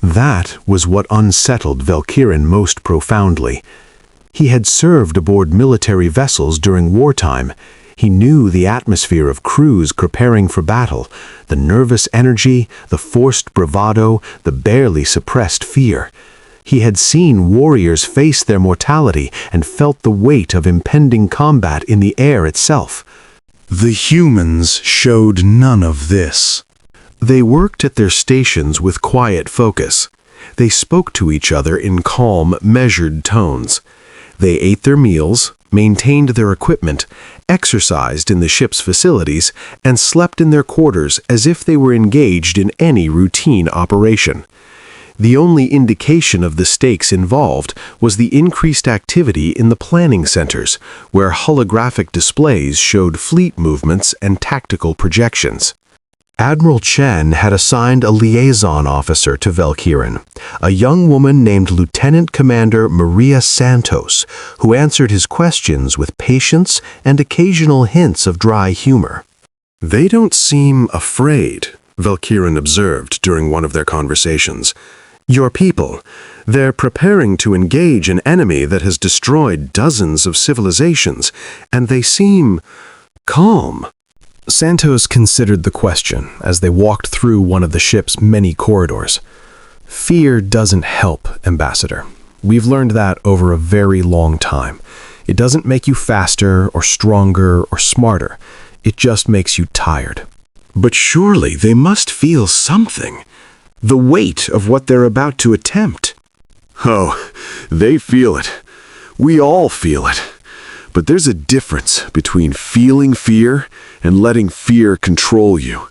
[SPEAKER 1] That was what unsettled Valkyrin most profoundly. He had served aboard military vessels during wartime. He knew the atmosphere of crews preparing for battle, the nervous energy, the forced bravado, the barely suppressed fear. He had seen warriors face their mortality and felt the weight of impending combat in the air itself.
[SPEAKER 2] The humans showed none of this.
[SPEAKER 1] They worked at their stations with quiet focus. They spoke to each other in calm, measured tones. They ate their meals, maintained their equipment, exercised in the ship's facilities, and slept in their quarters as if they were engaged in any routine operation. The only indication of the stakes involved was the increased activity in the planning centers, where holographic displays showed fleet movements and tactical projections. Admiral Chen had assigned a liaison officer to Valkyrin, a young woman named Lieutenant Commander Maria Santos, who answered his questions with patience and occasional hints of dry humor.
[SPEAKER 2] They don't seem afraid, Valkyrin observed during one of their conversations. Your people, they're preparing to engage an enemy that has destroyed dozens of civilizations, and they seem calm. Santos considered the question as they walked through one of the ship's many corridors. Fear doesn't help, Ambassador. We've learned that over a very long time. It doesn't make you faster or stronger or smarter. It just makes you tired. But surely they must feel something. The weight of what they're about to attempt.
[SPEAKER 1] Oh, they feel it. We all feel it. But there's a difference between feeling fear and letting fear control you.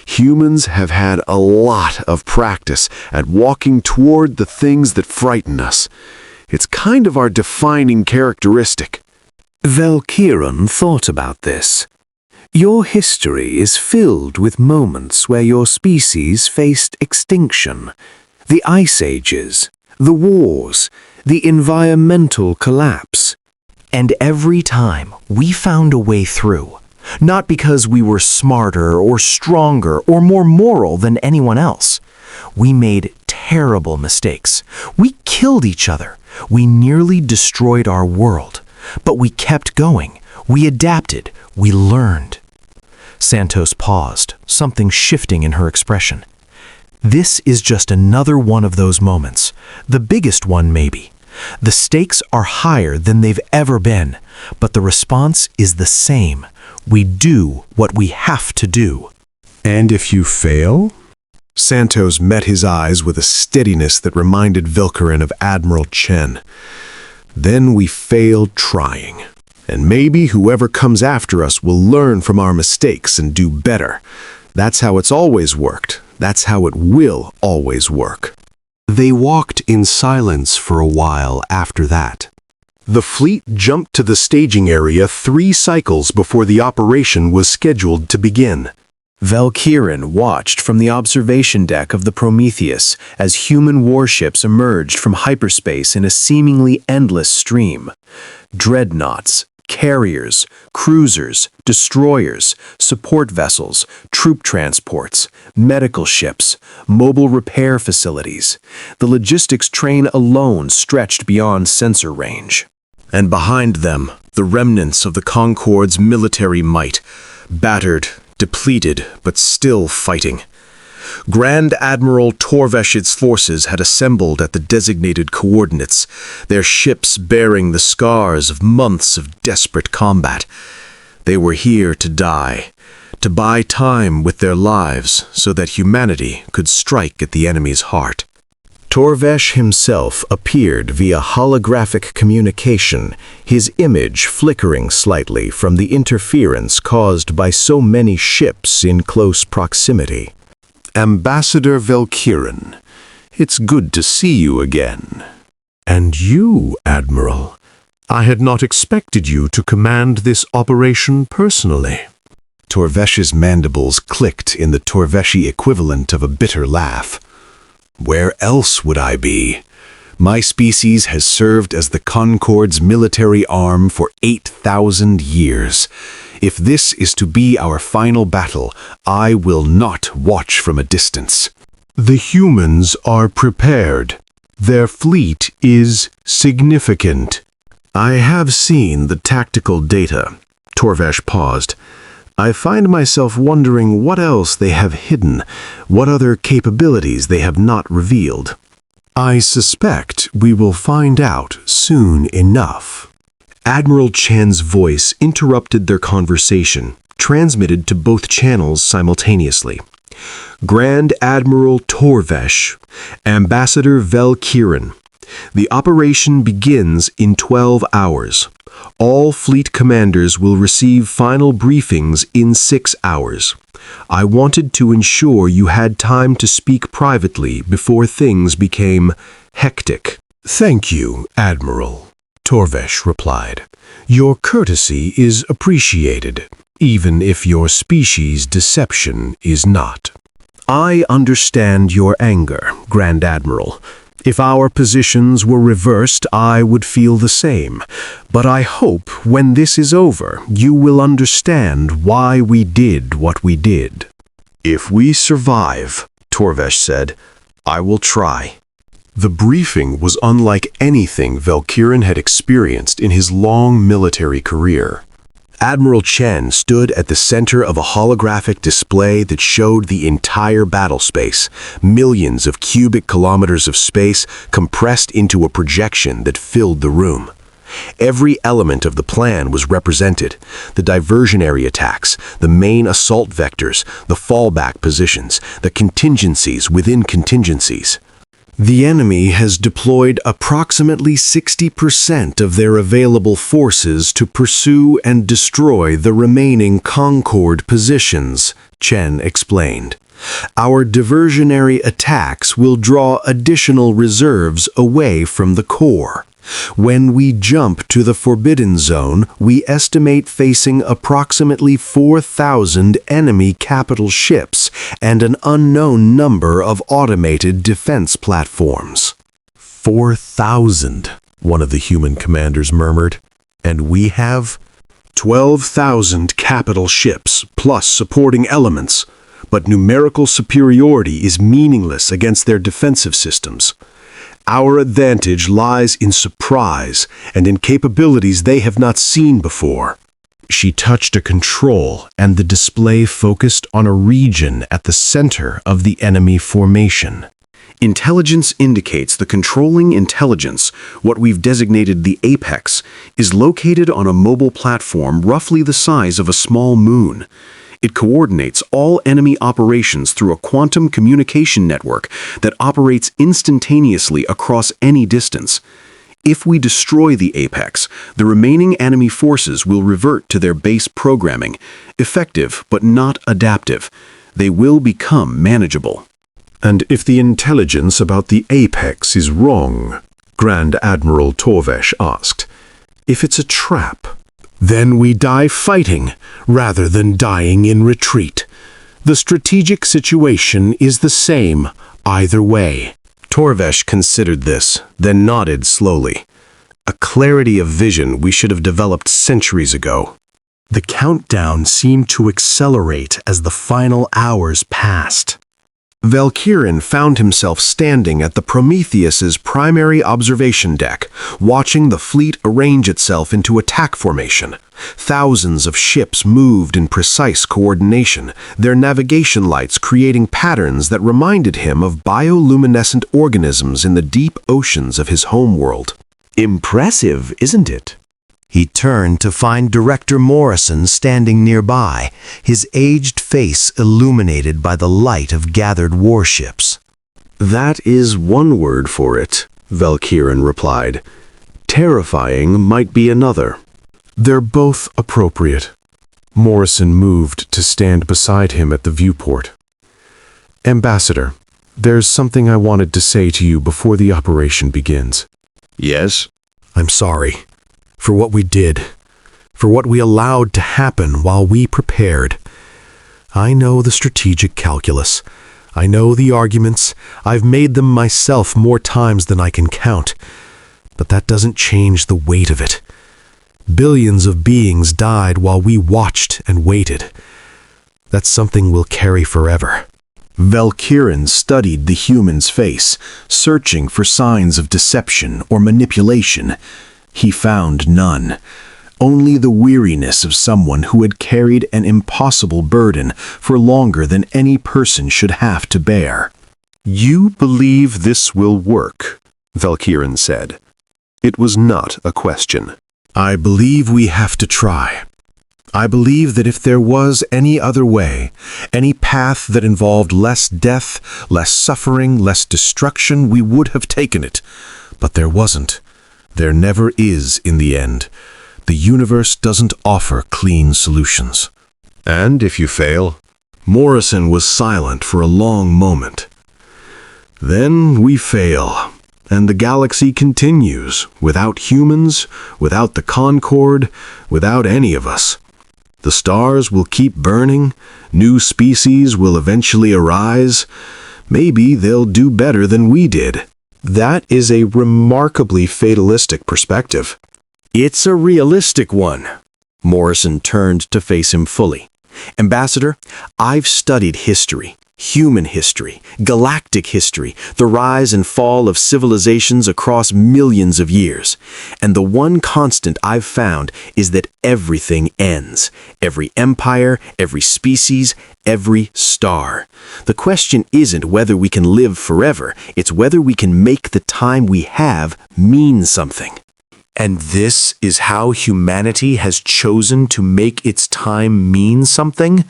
[SPEAKER 1] Humans have had a lot of practice at walking toward the things that frighten us. It's kind of our defining characteristic.
[SPEAKER 6] Valkyrin thought about this. Your history is filled with moments where your species faced extinction, the ice ages, the wars, the environmental collapse. And every time we found a way through, not because we were smarter or stronger or more moral than anyone else. We made terrible mistakes. We killed each other. We nearly destroyed our world. But we kept going. We adapted. We learned. Santos paused, something shifting in her expression. This is just another one of those moments, the biggest one maybe. The stakes are higher than they've ever been, but the response is the same. We do what we have to do.
[SPEAKER 2] And if you fail? Santos met his eyes with a steadiness that reminded Valkyrin of Admiral Chen. Then we failed trying. And maybe whoever comes after us will learn from our mistakes and do better. That's how it's always worked. That's how it will always work.
[SPEAKER 1] They walked in silence for a while after that.
[SPEAKER 2] The fleet jumped to the staging area 3 cycles before the operation was scheduled to begin.
[SPEAKER 3] Valkyrin watched from the observation deck of the Prometheus as human warships emerged from hyperspace in a seemingly endless stream. Dreadnoughts, carriers, cruisers, destroyers, support vessels, troop transports, medical ships, mobile repair facilities. The logistics train alone stretched beyond sensor range.
[SPEAKER 2] And behind them, the remnants of the Concorde's military might, battered, depleted, but still fighting. Grand Admiral Torvesh's forces had assembled at the designated coordinates, their ships bearing the scars of months of desperate combat. They were here to die, to buy time with their lives so that humanity could strike at the enemy's heart. Torvesh himself appeared via holographic communication, his image flickering slightly from the interference caused by so many ships in close proximity.
[SPEAKER 1] Ambassador Valkyrin, it's good to see you again.
[SPEAKER 2] And you, Admiral, I had not expected you to command this operation personally.
[SPEAKER 1] Torvesh's mandibles clicked in the Torveshi equivalent of a bitter laugh. Where else would I be? My species has served as the Concorde's military arm for 8,000 years. If this is to be our final battle, I will not watch from a distance.
[SPEAKER 2] The humans are prepared. Their fleet is significant.
[SPEAKER 1] I have seen the tactical data. Torvesh paused. I find myself wondering what else they have hidden, what other capabilities they have not revealed.
[SPEAKER 2] I suspect we will find out soon enough.
[SPEAKER 1] Admiral Chen's voice interrupted their conversation,
[SPEAKER 2] transmitted to both channels simultaneously. Grand Admiral Torvesh, Ambassador Velkirin. The operation begins in 12 hours. All fleet commanders will receive final briefings in 6 hours. I wanted to ensure you had time to speak privately before things became hectic.
[SPEAKER 7] Thank you, Admiral, Torvesh replied. Your courtesy is appreciated, even if your species' deception is not.
[SPEAKER 2] I understand your anger, Grand Admiral. If our positions were reversed, I would feel the same. But I hope when this is over, you will understand why we did what we did.
[SPEAKER 1] If we survive, Torvesh said, I will try.
[SPEAKER 7] The briefing was unlike anything Velkirin had experienced in his long military career.
[SPEAKER 2] Admiral Chen stood at the center of a holographic display that showed the entire battle space, millions of cubic kilometers of space compressed into a projection that filled the room. Every element of the plan was represented: the diversionary attacks, the main assault vectors, the fallback positions, the contingencies within contingencies. The enemy has deployed approximately 60% of their available forces to pursue and destroy the remaining Concord positions, Chen explained. Our diversionary attacks will draw additional reserves away from the core. When we jump to the Forbidden Zone, we estimate facing approximately 4,000 enemy capital ships and an unknown number of automated defense platforms.
[SPEAKER 7] 4,000, one of the human commanders murmured. And we have
[SPEAKER 2] 12,000 capital ships, plus supporting elements. But numerical superiority is meaningless against their defensive systems. Our advantage lies in surprise and in capabilities they have not seen before.
[SPEAKER 7] She touched a control, and the display focused on a region at the center of the enemy formation.
[SPEAKER 2] Intelligence indicates the controlling intelligence, what we've designated the apex, is located on a mobile platform roughly the size of a small moon. It coordinates all enemy operations through a quantum communication network that operates instantaneously across any distance. If we destroy the apex, the remaining enemy forces will revert to their base programming, effective but not adaptive. They will become manageable.
[SPEAKER 7] And if the intelligence about the apex is wrong, Grand Admiral Torvesh asked, if it's a trap, then we die fighting rather than dying in retreat. The strategic situation is the same either way.
[SPEAKER 2] Torvesh considered this, then nodded slowly. A clarity of vision we should have developed centuries ago.
[SPEAKER 7] The countdown seemed to accelerate as the final hours passed.
[SPEAKER 2] Velkirin found himself standing at the Prometheus's primary observation deck, watching the fleet arrange itself into attack formation. Thousands of ships moved in precise coordination, their navigation lights creating patterns that reminded him of bioluminescent organisms in the deep oceans of his homeworld.
[SPEAKER 5] Impressive, isn't it? He turned to find Director Morrison standing nearby, his aged face illuminated by the light of gathered warships.
[SPEAKER 2] That is one word for it, Velkirin replied. Terrifying might be another.
[SPEAKER 7] They're both appropriate. Morrison moved to stand beside him at the viewport. Ambassador, there's something I wanted to say to you before the operation begins.
[SPEAKER 1] Yes?
[SPEAKER 7] I'm sorry. For what we did, for what we allowed to happen while we prepared. I know the strategic calculus. I know the arguments. I've made them myself more times than I can count. But that doesn't change the weight of it. Billions of beings died while we watched and waited. That's something we'll carry forever.
[SPEAKER 2] Velkirin studied the human's face, searching for signs of deception or manipulation. He found none. Only the weariness of someone who had carried an impossible burden for longer than any person should have to bear.
[SPEAKER 1] You believe this will work, Velkirin said. It was not a question.
[SPEAKER 7] I believe we have to try. I believe that if there was any other way, any path that involved less death, less suffering, less destruction, we would have taken it. But there wasn't. There never is in the end. The universe doesn't offer clean solutions.
[SPEAKER 1] And if you fail? Morrison was silent for a long moment. Then we fail, and the galaxy continues, without humans, without the Concord, without any of us. The stars will keep burning, new species will eventually arise. Maybe they'll do better than we did.
[SPEAKER 2] That is a remarkably fatalistic perspective.
[SPEAKER 3] It's a realistic one. Morrison turned to face him fully. Ambassador, I've studied history, human history, galactic history, the rise and fall of civilizations across millions of years. And the one constant I've found is that everything ends. Every empire, every species, every star. The question isn't whether we can live forever, it's whether we can make the time we have mean something.
[SPEAKER 2] And this is how humanity has chosen to make its time mean something?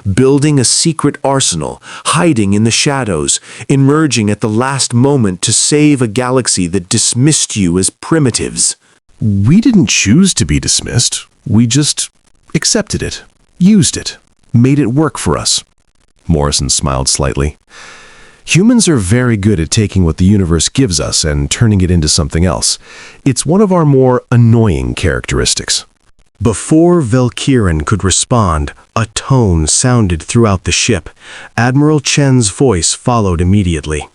[SPEAKER 2] Building a secret arsenal, hiding in the shadows, emerging at the last moment to save a galaxy that dismissed you as primitives.
[SPEAKER 7] We didn't choose to be dismissed. We just accepted it, used it, made it work for us. Morrison smiled slightly. Humans are very good at taking what the universe gives us and turning it into something else. It's one of our more annoying characteristics.
[SPEAKER 2] Before Valkyrin could respond, a tone sounded throughout the ship. Admiral Chen's voice followed immediately.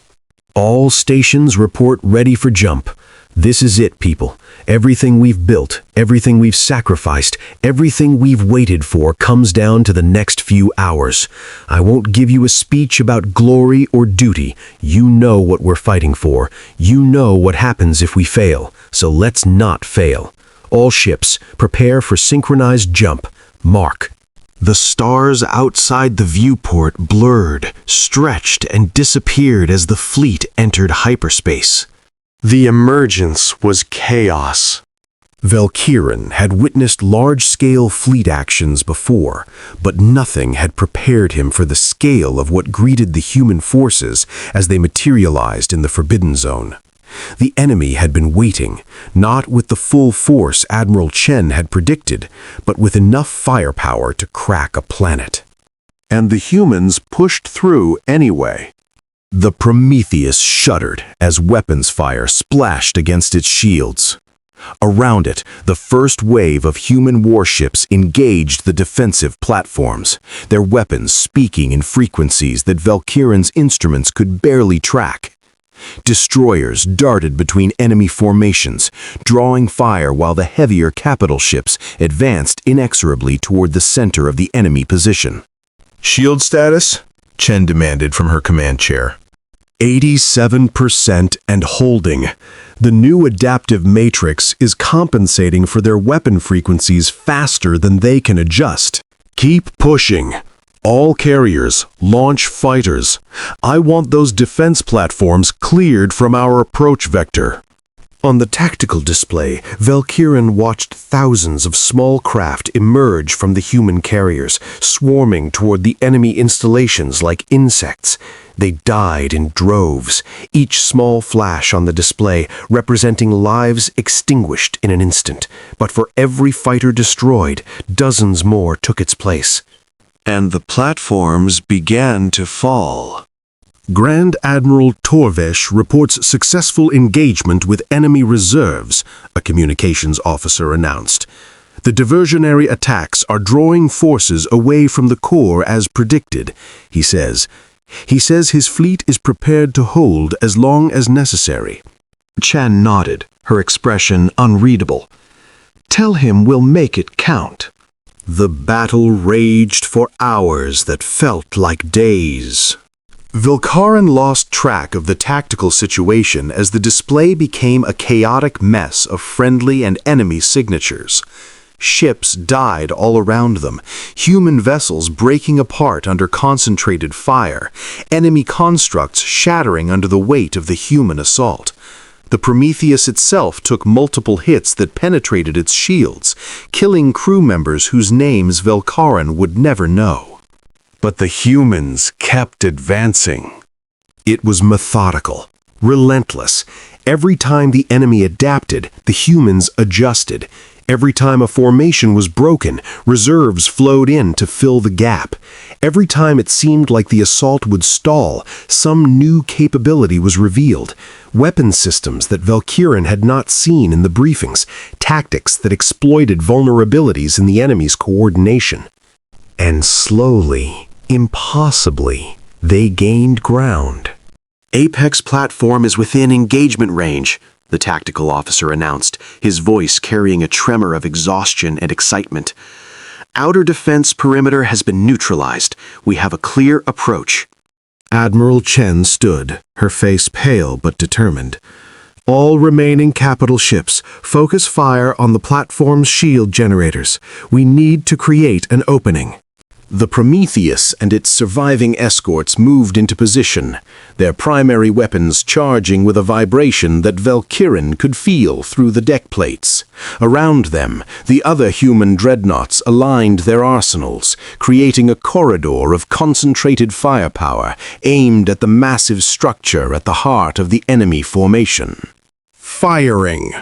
[SPEAKER 7] All stations report ready for jump. This is it, people. Everything we've built, everything we've sacrificed, everything we've waited for comes down to the next few hours. I won't give you a speech about glory or duty. You know what we're fighting for. You know what happens if we fail. So let's not fail. All ships, prepare for synchronized jump. Mark. The stars outside the viewport blurred, stretched, and disappeared as the fleet entered hyperspace.
[SPEAKER 2] The emergence was chaos.
[SPEAKER 7] Valkyrin had witnessed large-scale fleet actions before, but nothing had prepared him for the scale of what greeted the human forces as they materialized in the Forbidden Zone. The enemy had been waiting, not with the full force Admiral Chen had predicted, but with enough firepower to crack a planet.
[SPEAKER 1] And the humans pushed through anyway.
[SPEAKER 7] The Prometheus shuddered as weapons fire splashed against its shields. Around it, the first wave of human warships engaged the defensive platforms, their weapons speaking in frequencies that Valkyrin's instruments could barely track. Destroyers darted between enemy formations, drawing fire while the heavier capital ships advanced inexorably toward the center of the enemy position.
[SPEAKER 1] Shield status? Chen demanded from her command chair.
[SPEAKER 7] 87% and holding. The new adaptive matrix is compensating for their weapon frequencies faster than they can adjust. Keep pushing. All carriers, launch fighters. I want those defense platforms cleared from our approach vector. On the tactical display, Valkyrin watched thousands of small craft emerge from the human carriers, swarming toward the enemy installations like insects. They died in droves, each small flash on the display representing lives extinguished in an instant. But for every fighter destroyed, dozens more took its place.
[SPEAKER 1] And the platforms began to fall.
[SPEAKER 7] Grand Admiral Torvesh reports successful engagement with enemy reserves, a communications officer announced. The diversionary attacks are drawing forces away from the core as predicted, he says. He says his fleet is prepared to hold as long as necessary.
[SPEAKER 5] Chen nodded, her expression unreadable. Tell him we'll make it count.
[SPEAKER 7] The battle raged for hours that felt like days.
[SPEAKER 2] Valkyrin lost track of the tactical situation as the display became a chaotic mess of friendly and enemy signatures. Ships died all around them, human vessels breaking apart under concentrated fire, enemy constructs shattering under the weight of the human assault. The Prometheus itself took multiple hits that penetrated its shields, killing crew members whose names Velkarin would never know. But the humans kept advancing. It was methodical, relentless. Every time the enemy adapted, the humans adjusted. Every time a formation was broken, reserves flowed in to fill the gap. Every time it seemed like the assault would stall, some new capability was revealed. Weapon systems that Valkyrin had not seen in the briefings, tactics that exploited vulnerabilities in the enemy's coordination. And slowly, impossibly, they gained ground.
[SPEAKER 8] Apex platform is within engagement range, the tactical officer announced, his voice carrying a tremor of exhaustion and excitement. Outer defense perimeter has been neutralized. We have a clear approach.
[SPEAKER 2] Admiral Chen stood, her face pale but determined. All remaining capital ships, focus fire on the platform's shield generators. We need to create an opening. The Prometheus and its surviving escorts moved into position, their primary weapons charging with a vibration that Valkyrin could feel through the deck plates. Around them, the other human dreadnoughts aligned their arsenals, creating a corridor of concentrated firepower aimed at the massive structure at the heart of the enemy formation.
[SPEAKER 7] Firing!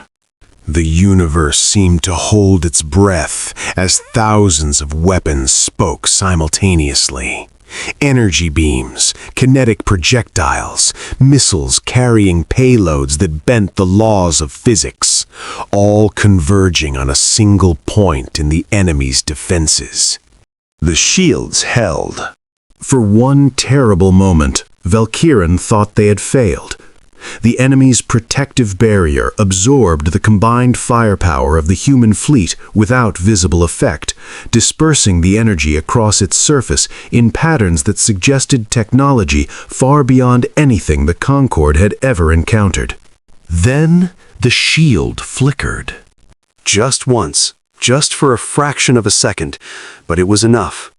[SPEAKER 7] The universe seemed to hold its breath as thousands of weapons spoke simultaneously. Energy beams, kinetic projectiles, missiles carrying payloads that bent the laws of physics, all converging on a single point in the enemy's defenses. The shields held.
[SPEAKER 2] For one terrible moment, Valkyrin thought they had failed. The enemy's protective barrier absorbed the combined firepower of the human fleet without visible effect, dispersing the energy across its surface in patterns that suggested technology far beyond anything the Concorde had ever encountered. Then the shield flickered.
[SPEAKER 6] Just once, just for a fraction of a second, but it was enough.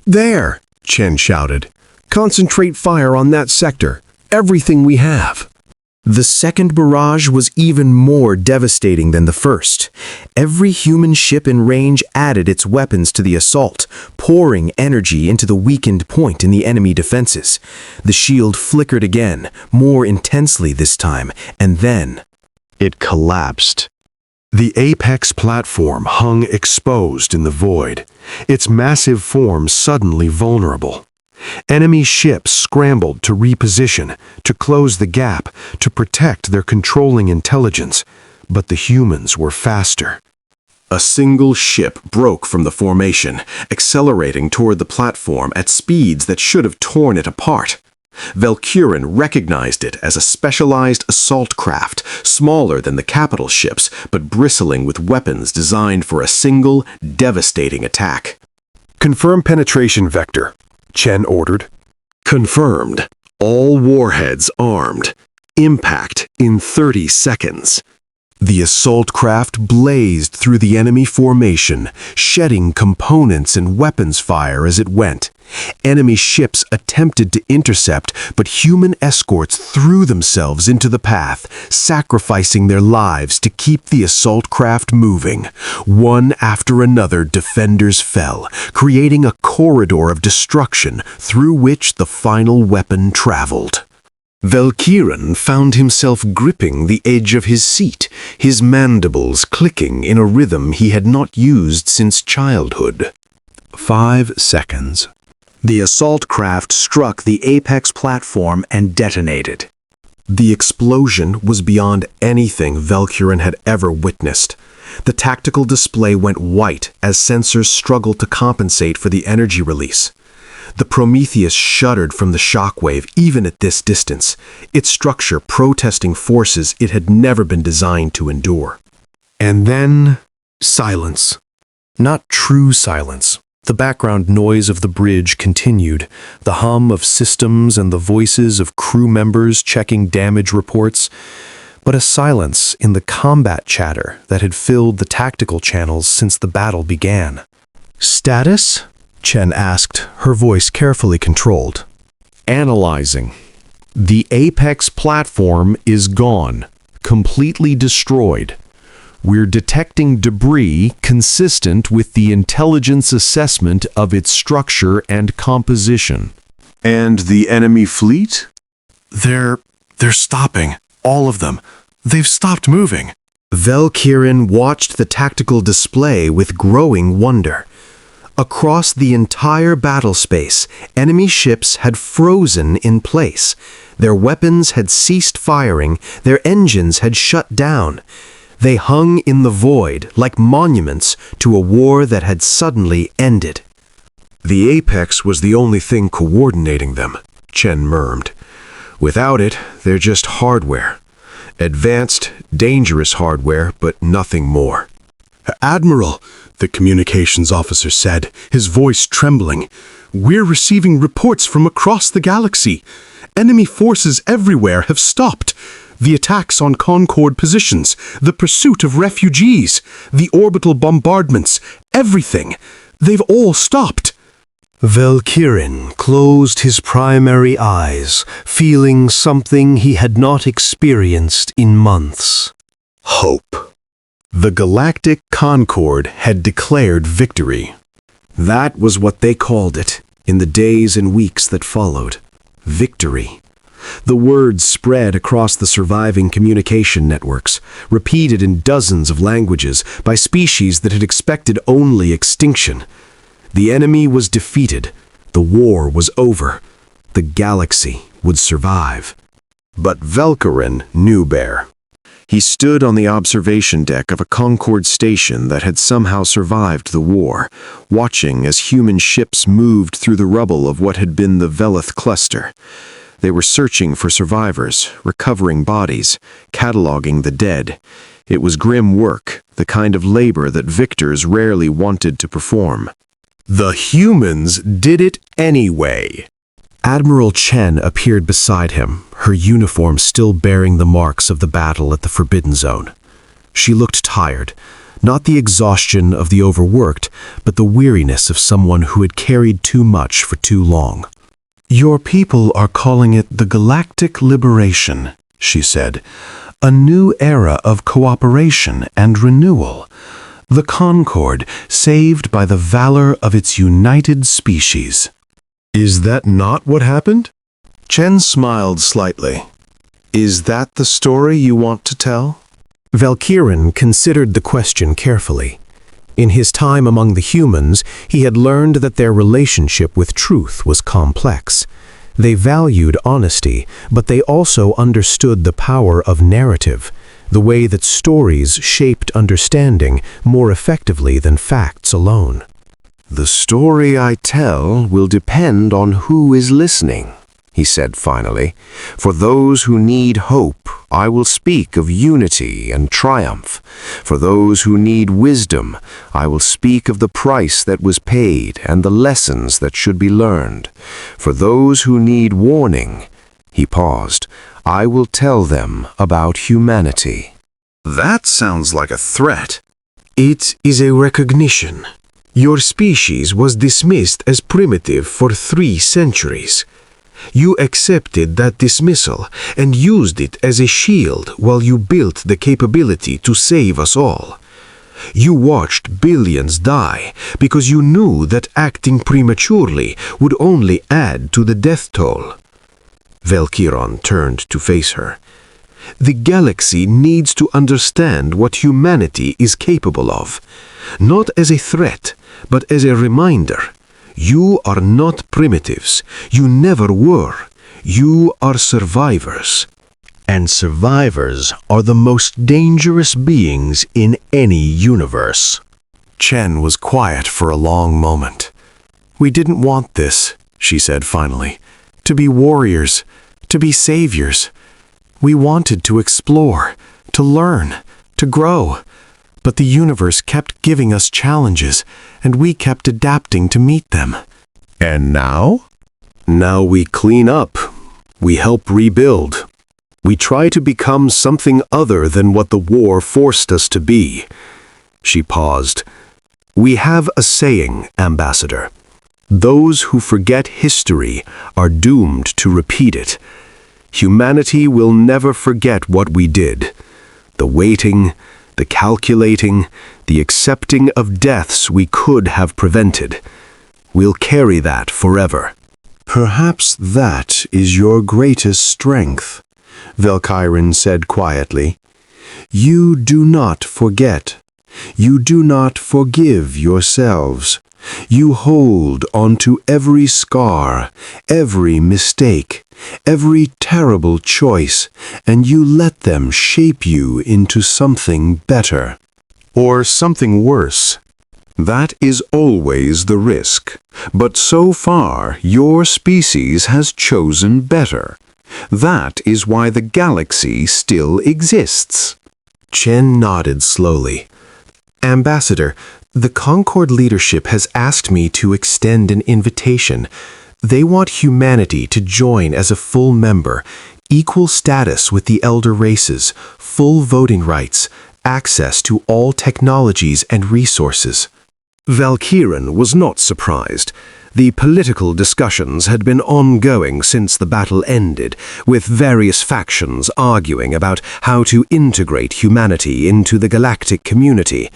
[SPEAKER 7] There! Chen shouted. Concentrate fire on that sector. Everything we have.
[SPEAKER 3] The second barrage was even more devastating than the first. Every human ship in range added its weapons to the assault, pouring energy into the weakened point in the enemy defenses. The shield flickered again, more intensely this time, and then
[SPEAKER 6] It collapsed.
[SPEAKER 7] The apex platform hung exposed in the void, its massive form suddenly vulnerable. Enemy ships scrambled to reposition, to close the gap, to protect their controlling intelligence, but the humans were faster.
[SPEAKER 2] A single ship broke from the formation, accelerating toward the platform at speeds that should have torn it apart. Valkyrin recognized it as a specialized assault craft, smaller than the capital ships, but bristling with weapons designed for a single, devastating attack.
[SPEAKER 7] Confirm penetration vector, Chen ordered.
[SPEAKER 2] Confirmed. All warheads armed. Impact in 30 seconds. The assault craft blazed through the enemy formation, shedding components and weapons fire as it went. Enemy ships attempted to intercept, but human escorts threw themselves into the path, sacrificing their lives to keep the assault craft moving. One after another, defenders fell, creating a corridor of destruction through which the final weapon traveled. Valkyrin found himself gripping the edge of his seat, his mandibles clicking in a rhythm he had not used since childhood.
[SPEAKER 7] 5 seconds.
[SPEAKER 5] The assault craft struck the apex platform and detonated.
[SPEAKER 2] The explosion was beyond anything Valkyrin had ever witnessed. The tactical display went white as sensors struggled to compensate for the energy release. The Prometheus shuddered from the shockwave even at this distance, its structure protesting forces it had never been designed to endure.
[SPEAKER 7] And then, silence. Not true silence. The background noise of the bridge continued, the hum of systems and the voices of crew members checking damage reports, but a silence in the combat chatter that had filled the tactical channels since the battle began.
[SPEAKER 2] Status? Chen asked, her voice carefully controlled.
[SPEAKER 7] Analyzing. The apex platform is gone.
[SPEAKER 2] completely destroyed. We're detecting debris consistent with the intelligence assessment of its structure and composition.
[SPEAKER 1] And the enemy fleet?
[SPEAKER 7] They're stopping. All of them. They've stopped moving.
[SPEAKER 5] Valkyrin watched the tactical display with growing wonder. Across the entire battle space, enemy ships had frozen in place. Their weapons had ceased firing, their engines had shut down. They hung in the void like monuments to a war that had suddenly ended.
[SPEAKER 1] The apex was the only thing coordinating them, Chen murmured. Without it, they're just hardware. Advanced, dangerous hardware, but nothing more.
[SPEAKER 7] Admiral, the communications officer said, his voice trembling, we're receiving reports from across the galaxy. Enemy forces everywhere have stopped. The attacks on Concord positions, the pursuit of refugees, the orbital bombardments, everything. They've all stopped.
[SPEAKER 5] Valkyrin closed his primary eyes, feeling something he had not experienced in months.
[SPEAKER 1] Hope. The Galactic Concord had declared victory. That was what they called it in the days and weeks that followed. Victory. The words spread across the surviving communication networks, repeated in dozens of languages by species that had expected only extinction. The enemy was defeated. The war was over. The galaxy would survive. But Valkyrin knew better. He stood on the observation deck of a Concord station that had somehow survived the war, watching as human ships moved through the rubble of what had been the Velith cluster. They were searching for survivors, recovering bodies, cataloging the dead. It was grim work, the kind of labor that victors rarely wanted to perform.
[SPEAKER 2] The humans did it anyway.
[SPEAKER 5] Admiral Chen appeared beside him, her uniform still bearing the marks of the battle at the Forbidden Zone. She looked tired, not the exhaustion of the overworked, but the weariness of someone who had carried too much for too long.
[SPEAKER 7] Your people are calling it the Galactic Liberation, she said. A new era of cooperation and renewal. The Concord saved by the valor of its united species.
[SPEAKER 1] Is that not what happened? Chen smiled slightly. Is that the story you want to tell?
[SPEAKER 5] Valkyrin considered the question carefully. In his time among the humans, he had learned that their relationship with truth was complex. They valued honesty, but they also understood the power of narrative, the way that stories shaped understanding more effectively than facts alone.
[SPEAKER 1] The story I tell will depend on who is listening, he said finally. For those who need hope, I will speak of unity and triumph. For those who need wisdom, I will speak of the price that was paid and the lessons that should be learned. For those who need warning, he paused, I will tell them about humanity. That sounds like a threat.
[SPEAKER 9] It is a recognition. Your species was dismissed as primitive for 3 centuries. You accepted that dismissal and used it as a shield while you built the capability to save us all. You watched billions die because you knew that acting prematurely would only add to the death toll. Valkyrin turned to face her. The galaxy needs to understand what humanity is capable of, not as a threat, but as a reminder. You are not primitives. You never were. You are survivors. And survivors are the most dangerous beings in any universe.
[SPEAKER 7] Chen was quiet for a long moment. We didn't want this, she said finally. To be warriors, to be saviors. We wanted to explore, to learn, to grow. But the universe kept giving us challenges, and we kept adapting to meet them.
[SPEAKER 1] And now? Now we clean up. We help rebuild. We try to become something other than what the war forced us to be. She paused. We have a saying, Ambassador. Those who forget history are doomed to repeat it. Humanity will never forget what we did. The waiting, the calculating, the accepting of deaths we could have prevented. We'll carry that forever.
[SPEAKER 5] Perhaps that is your greatest strength, Valkyrin said quietly. You do not forget. You do not forgive yourselves. You hold onto every scar, every mistake, every terrible choice, and you let them shape you into something better.
[SPEAKER 1] Or something worse. That is always the risk. But so far, your species has chosen better. That is why the galaxy still exists.
[SPEAKER 5] Chen nodded slowly. Ambassador, the Concord leadership has asked me to extend an invitation. They want humanity to join as a full member, equal status with the elder races, full voting rights, access to all technologies and resources.
[SPEAKER 1] Valkyrin was not surprised. The political discussions had been ongoing since the battle ended, with various factions arguing about how to integrate humanity into the galactic community.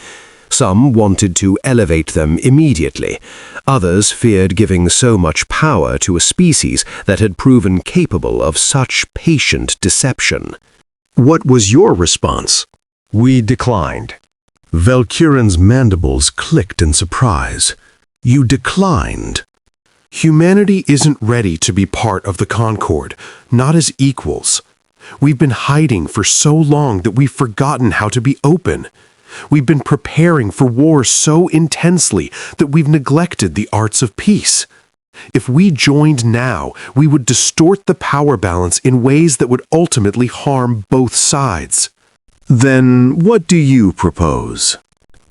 [SPEAKER 1] Some wanted to elevate them immediately. Others feared giving so much power to a species that had proven capable of such patient deception.
[SPEAKER 5] What was your response?
[SPEAKER 7] We declined. Valkyrin's mandibles clicked in surprise. You declined. Humanity isn't ready to be part of the Concord, not as equals. We've been hiding for so long that we've forgotten how to be open. We've been preparing for war so intensely that we've neglected the arts of peace. If we joined now, we would distort the power balance in ways that would ultimately harm both sides.
[SPEAKER 1] Then what do you propose?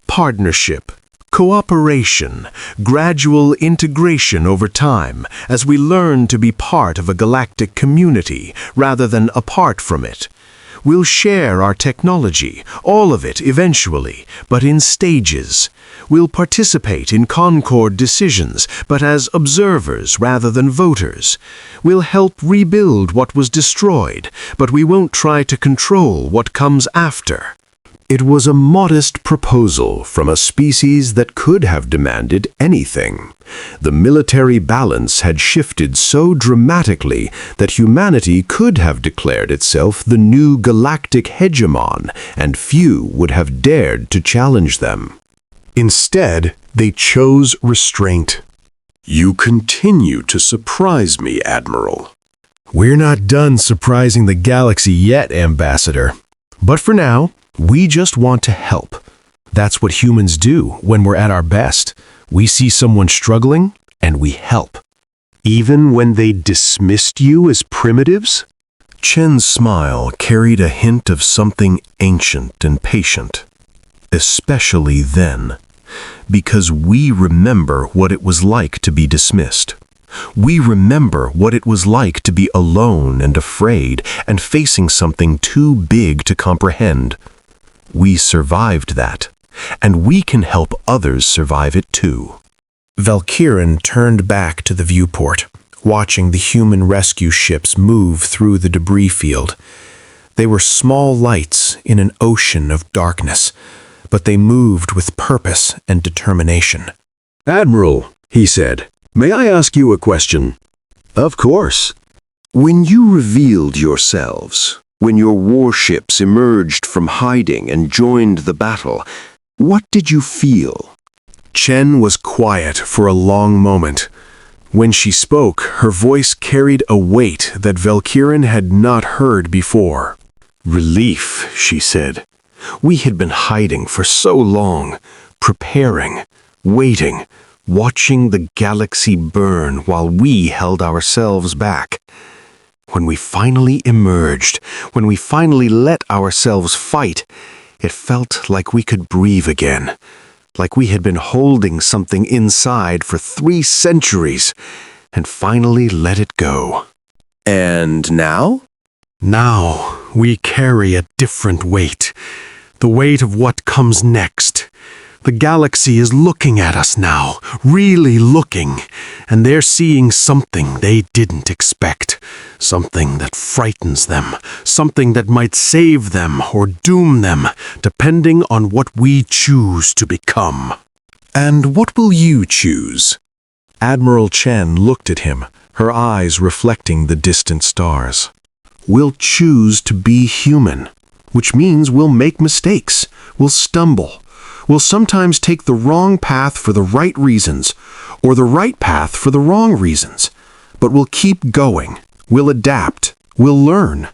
[SPEAKER 1] Partnership, cooperation, gradual integration over time as we learn to be part of a galactic community rather than apart from it. We'll share our technology, all of it eventually, but in stages. We'll participate in Concord decisions, but as observers rather than voters. We'll help rebuild what was destroyed, but we won't try to control what comes after. It was a modest proposal from a species that could have demanded anything. The military balance had shifted so dramatically that humanity could have declared itself the new galactic hegemon, and few would have dared to challenge them.
[SPEAKER 7] Instead, they chose restraint.
[SPEAKER 1] You continue to surprise me, Admiral.
[SPEAKER 7] We're not done surprising the galaxy yet, Ambassador. But for now, we just want to help. That's what humans do when we're at our best. We see someone struggling, and we help.
[SPEAKER 1] Even when they dismissed you as primitives?
[SPEAKER 5] Chen's smile carried a hint of something ancient and patient. Especially then, because we remember what it was like to be dismissed. We remember what it was like to be alone and afraid and facing something too big to comprehend. We survived that, and we can help others survive it too.
[SPEAKER 2] Valkyrin turned back to the viewport, watching the human rescue ships move through the debris field. They were small lights in an ocean of darkness, but they moved with purpose and determination.
[SPEAKER 1] Admiral, he said, may I ask you a question?
[SPEAKER 5] Of course.
[SPEAKER 1] When you revealed yourselves, when your warships emerged from hiding and joined the battle, what did you feel?
[SPEAKER 7] Chen was quiet for a long moment. When she spoke, her voice carried a weight that Valkyrin had not heard before.
[SPEAKER 1] Relief, she said. We had been hiding for so long, preparing, waiting, watching the galaxy burn while we held ourselves back. When we finally emerged, when we finally let ourselves fight, it felt like we could breathe again, like we had been holding something inside for 3 centuries, and finally let it go.
[SPEAKER 8] And now?
[SPEAKER 7] Now we carry a different weight, the weight of what comes next. The galaxy is looking at us now, really looking, and they're seeing something they didn't expect. Something that frightens them, something that might save them or doom them, depending on what we choose to become.
[SPEAKER 2] And what will you choose? Admiral Chen looked at him, her eyes reflecting the distant stars. We'll choose to be human, which means we'll make mistakes, we'll stumble, we'll sometimes take the wrong path for the right reasons, or the right path for the wrong reasons. But we'll keep going, we'll adapt, we'll learn,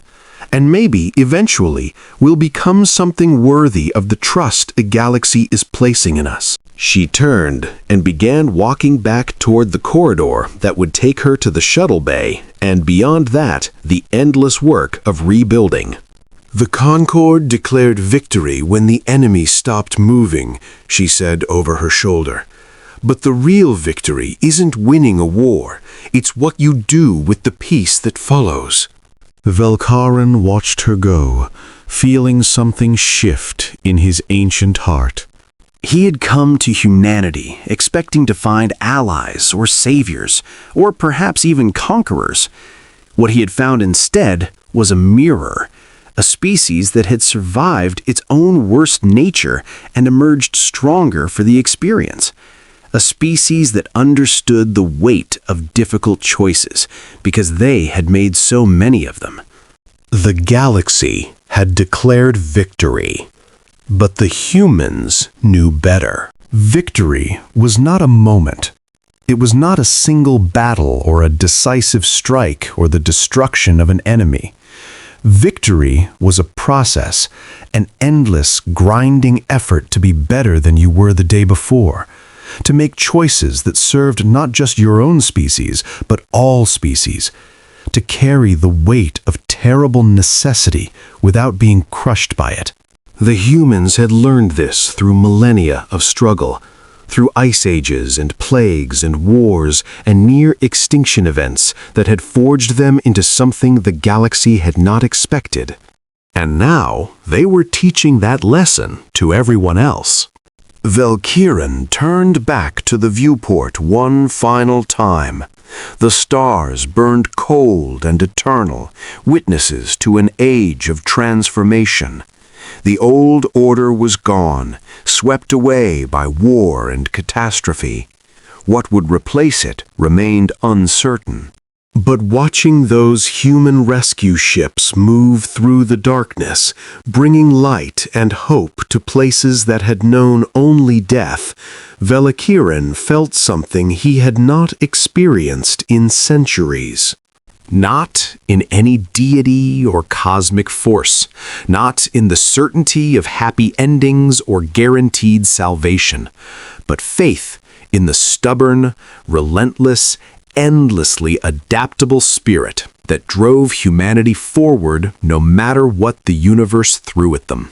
[SPEAKER 2] and maybe, eventually, we'll become something worthy of the trust the galaxy is placing in us.
[SPEAKER 1] She turned and began walking back toward the corridor that would take her to the shuttle bay, and beyond that, the endless work of rebuilding.
[SPEAKER 9] The Concorde declared victory when the enemy stopped moving, she said over her shoulder. But the real victory isn't winning a war, it's what you do with the peace that follows.
[SPEAKER 2] Velkarin watched her go, feeling something shift in his ancient heart.
[SPEAKER 3] He had come to humanity expecting to find allies or saviors, or perhaps even conquerors. What he had found instead was a mirror, a species that had survived its own worst nature and emerged stronger for the experience. A species that understood the weight of difficult choices because they had made so many of them.
[SPEAKER 2] The galaxy had declared victory. But the humans knew better. Victory was not a moment. It was not a single battle or a decisive strike or the destruction of an enemy. Victory was a process, an endless, grinding effort to be better than you were the day before, to make choices that served not just your own species, but all species, to carry the weight of terrible necessity without being crushed by it.
[SPEAKER 1] The humans had learned this through millennia of struggle, through ice ages and plagues and wars and near-extinction events that had forged them into something the galaxy had not expected. And now they were teaching that lesson to everyone else.
[SPEAKER 2] Velkirin turned back to the viewport one final time. The stars burned cold and eternal, witnesses to an age of transformation. The old order was gone, swept away by war and catastrophe. What would replace it remained uncertain.
[SPEAKER 1] But watching those human rescue ships move through the darkness, bringing light and hope to places that had known only death, Velkirin felt something he had not experienced in centuries. Not in any deity or cosmic force, not in the certainty of happy endings or guaranteed salvation, but faith in the stubborn, relentless, endlessly adaptable spirit that drove humanity forward no matter what the universe threw at them.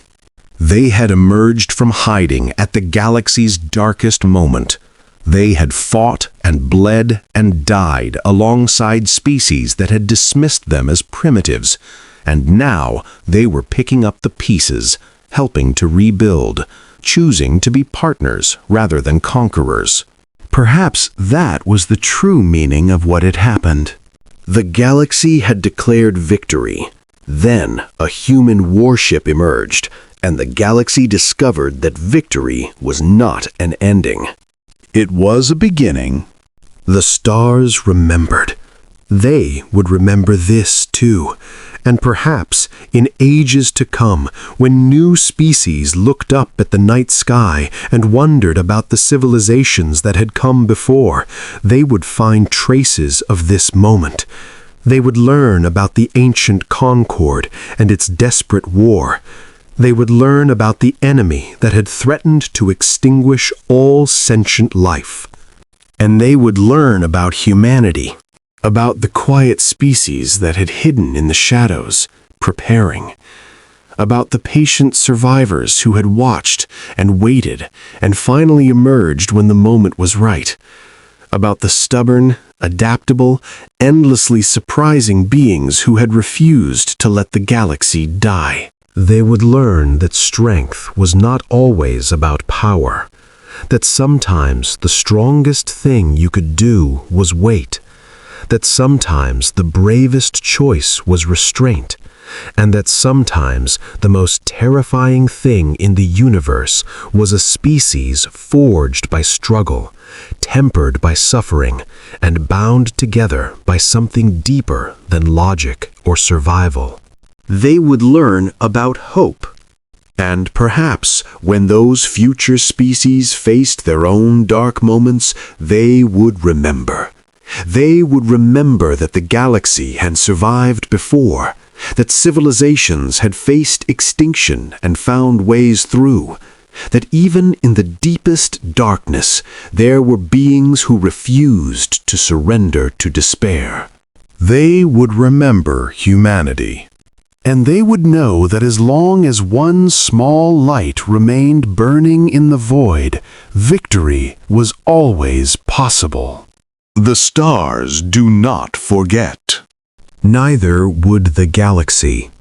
[SPEAKER 1] They had emerged from hiding at the galaxy's darkest moment. They had fought and bled and died alongside species that had dismissed them as primitives, and now they were picking up the pieces, helping to rebuild, choosing to be partners rather than conquerors. Perhaps that was the true meaning of what had happened. The galaxy had declared victory. Then a human warship emerged, and the galaxy discovered that victory was not an ending.
[SPEAKER 2] It was a beginning.
[SPEAKER 1] The stars remembered. They would remember this too, and perhaps in ages to come, when new species looked up at the night sky and wondered about the civilizations that had come before, they would find traces of this moment. They would learn about the ancient Concorde and its desperate war. They would learn about the enemy that had threatened to extinguish all sentient life. And they would learn about humanity, about the quiet species that had hidden in the shadows, preparing, about the patient survivors who had watched and waited and finally emerged when the moment was right, about the stubborn, adaptable, endlessly surprising beings who had refused to let the galaxy die. They would learn that strength was not always about power,
[SPEAKER 5] that sometimes the strongest thing you could do was wait, that sometimes the bravest choice was restraint, and that sometimes the most terrifying thing in the universe was a species forged by struggle, tempered by suffering, and bound together by something deeper than logic or survival.
[SPEAKER 1] They would learn about hope. And perhaps when those future species faced their own dark moments, they would remember. They would remember that the galaxy had survived before, that civilizations had faced extinction and found ways through, that even in the deepest darkness there were beings who refused to surrender to despair.
[SPEAKER 7] They would remember humanity. And they would know that as long as one small light remained burning in the void, victory was always possible.
[SPEAKER 1] The stars do not forget.
[SPEAKER 5] Neither would the galaxy.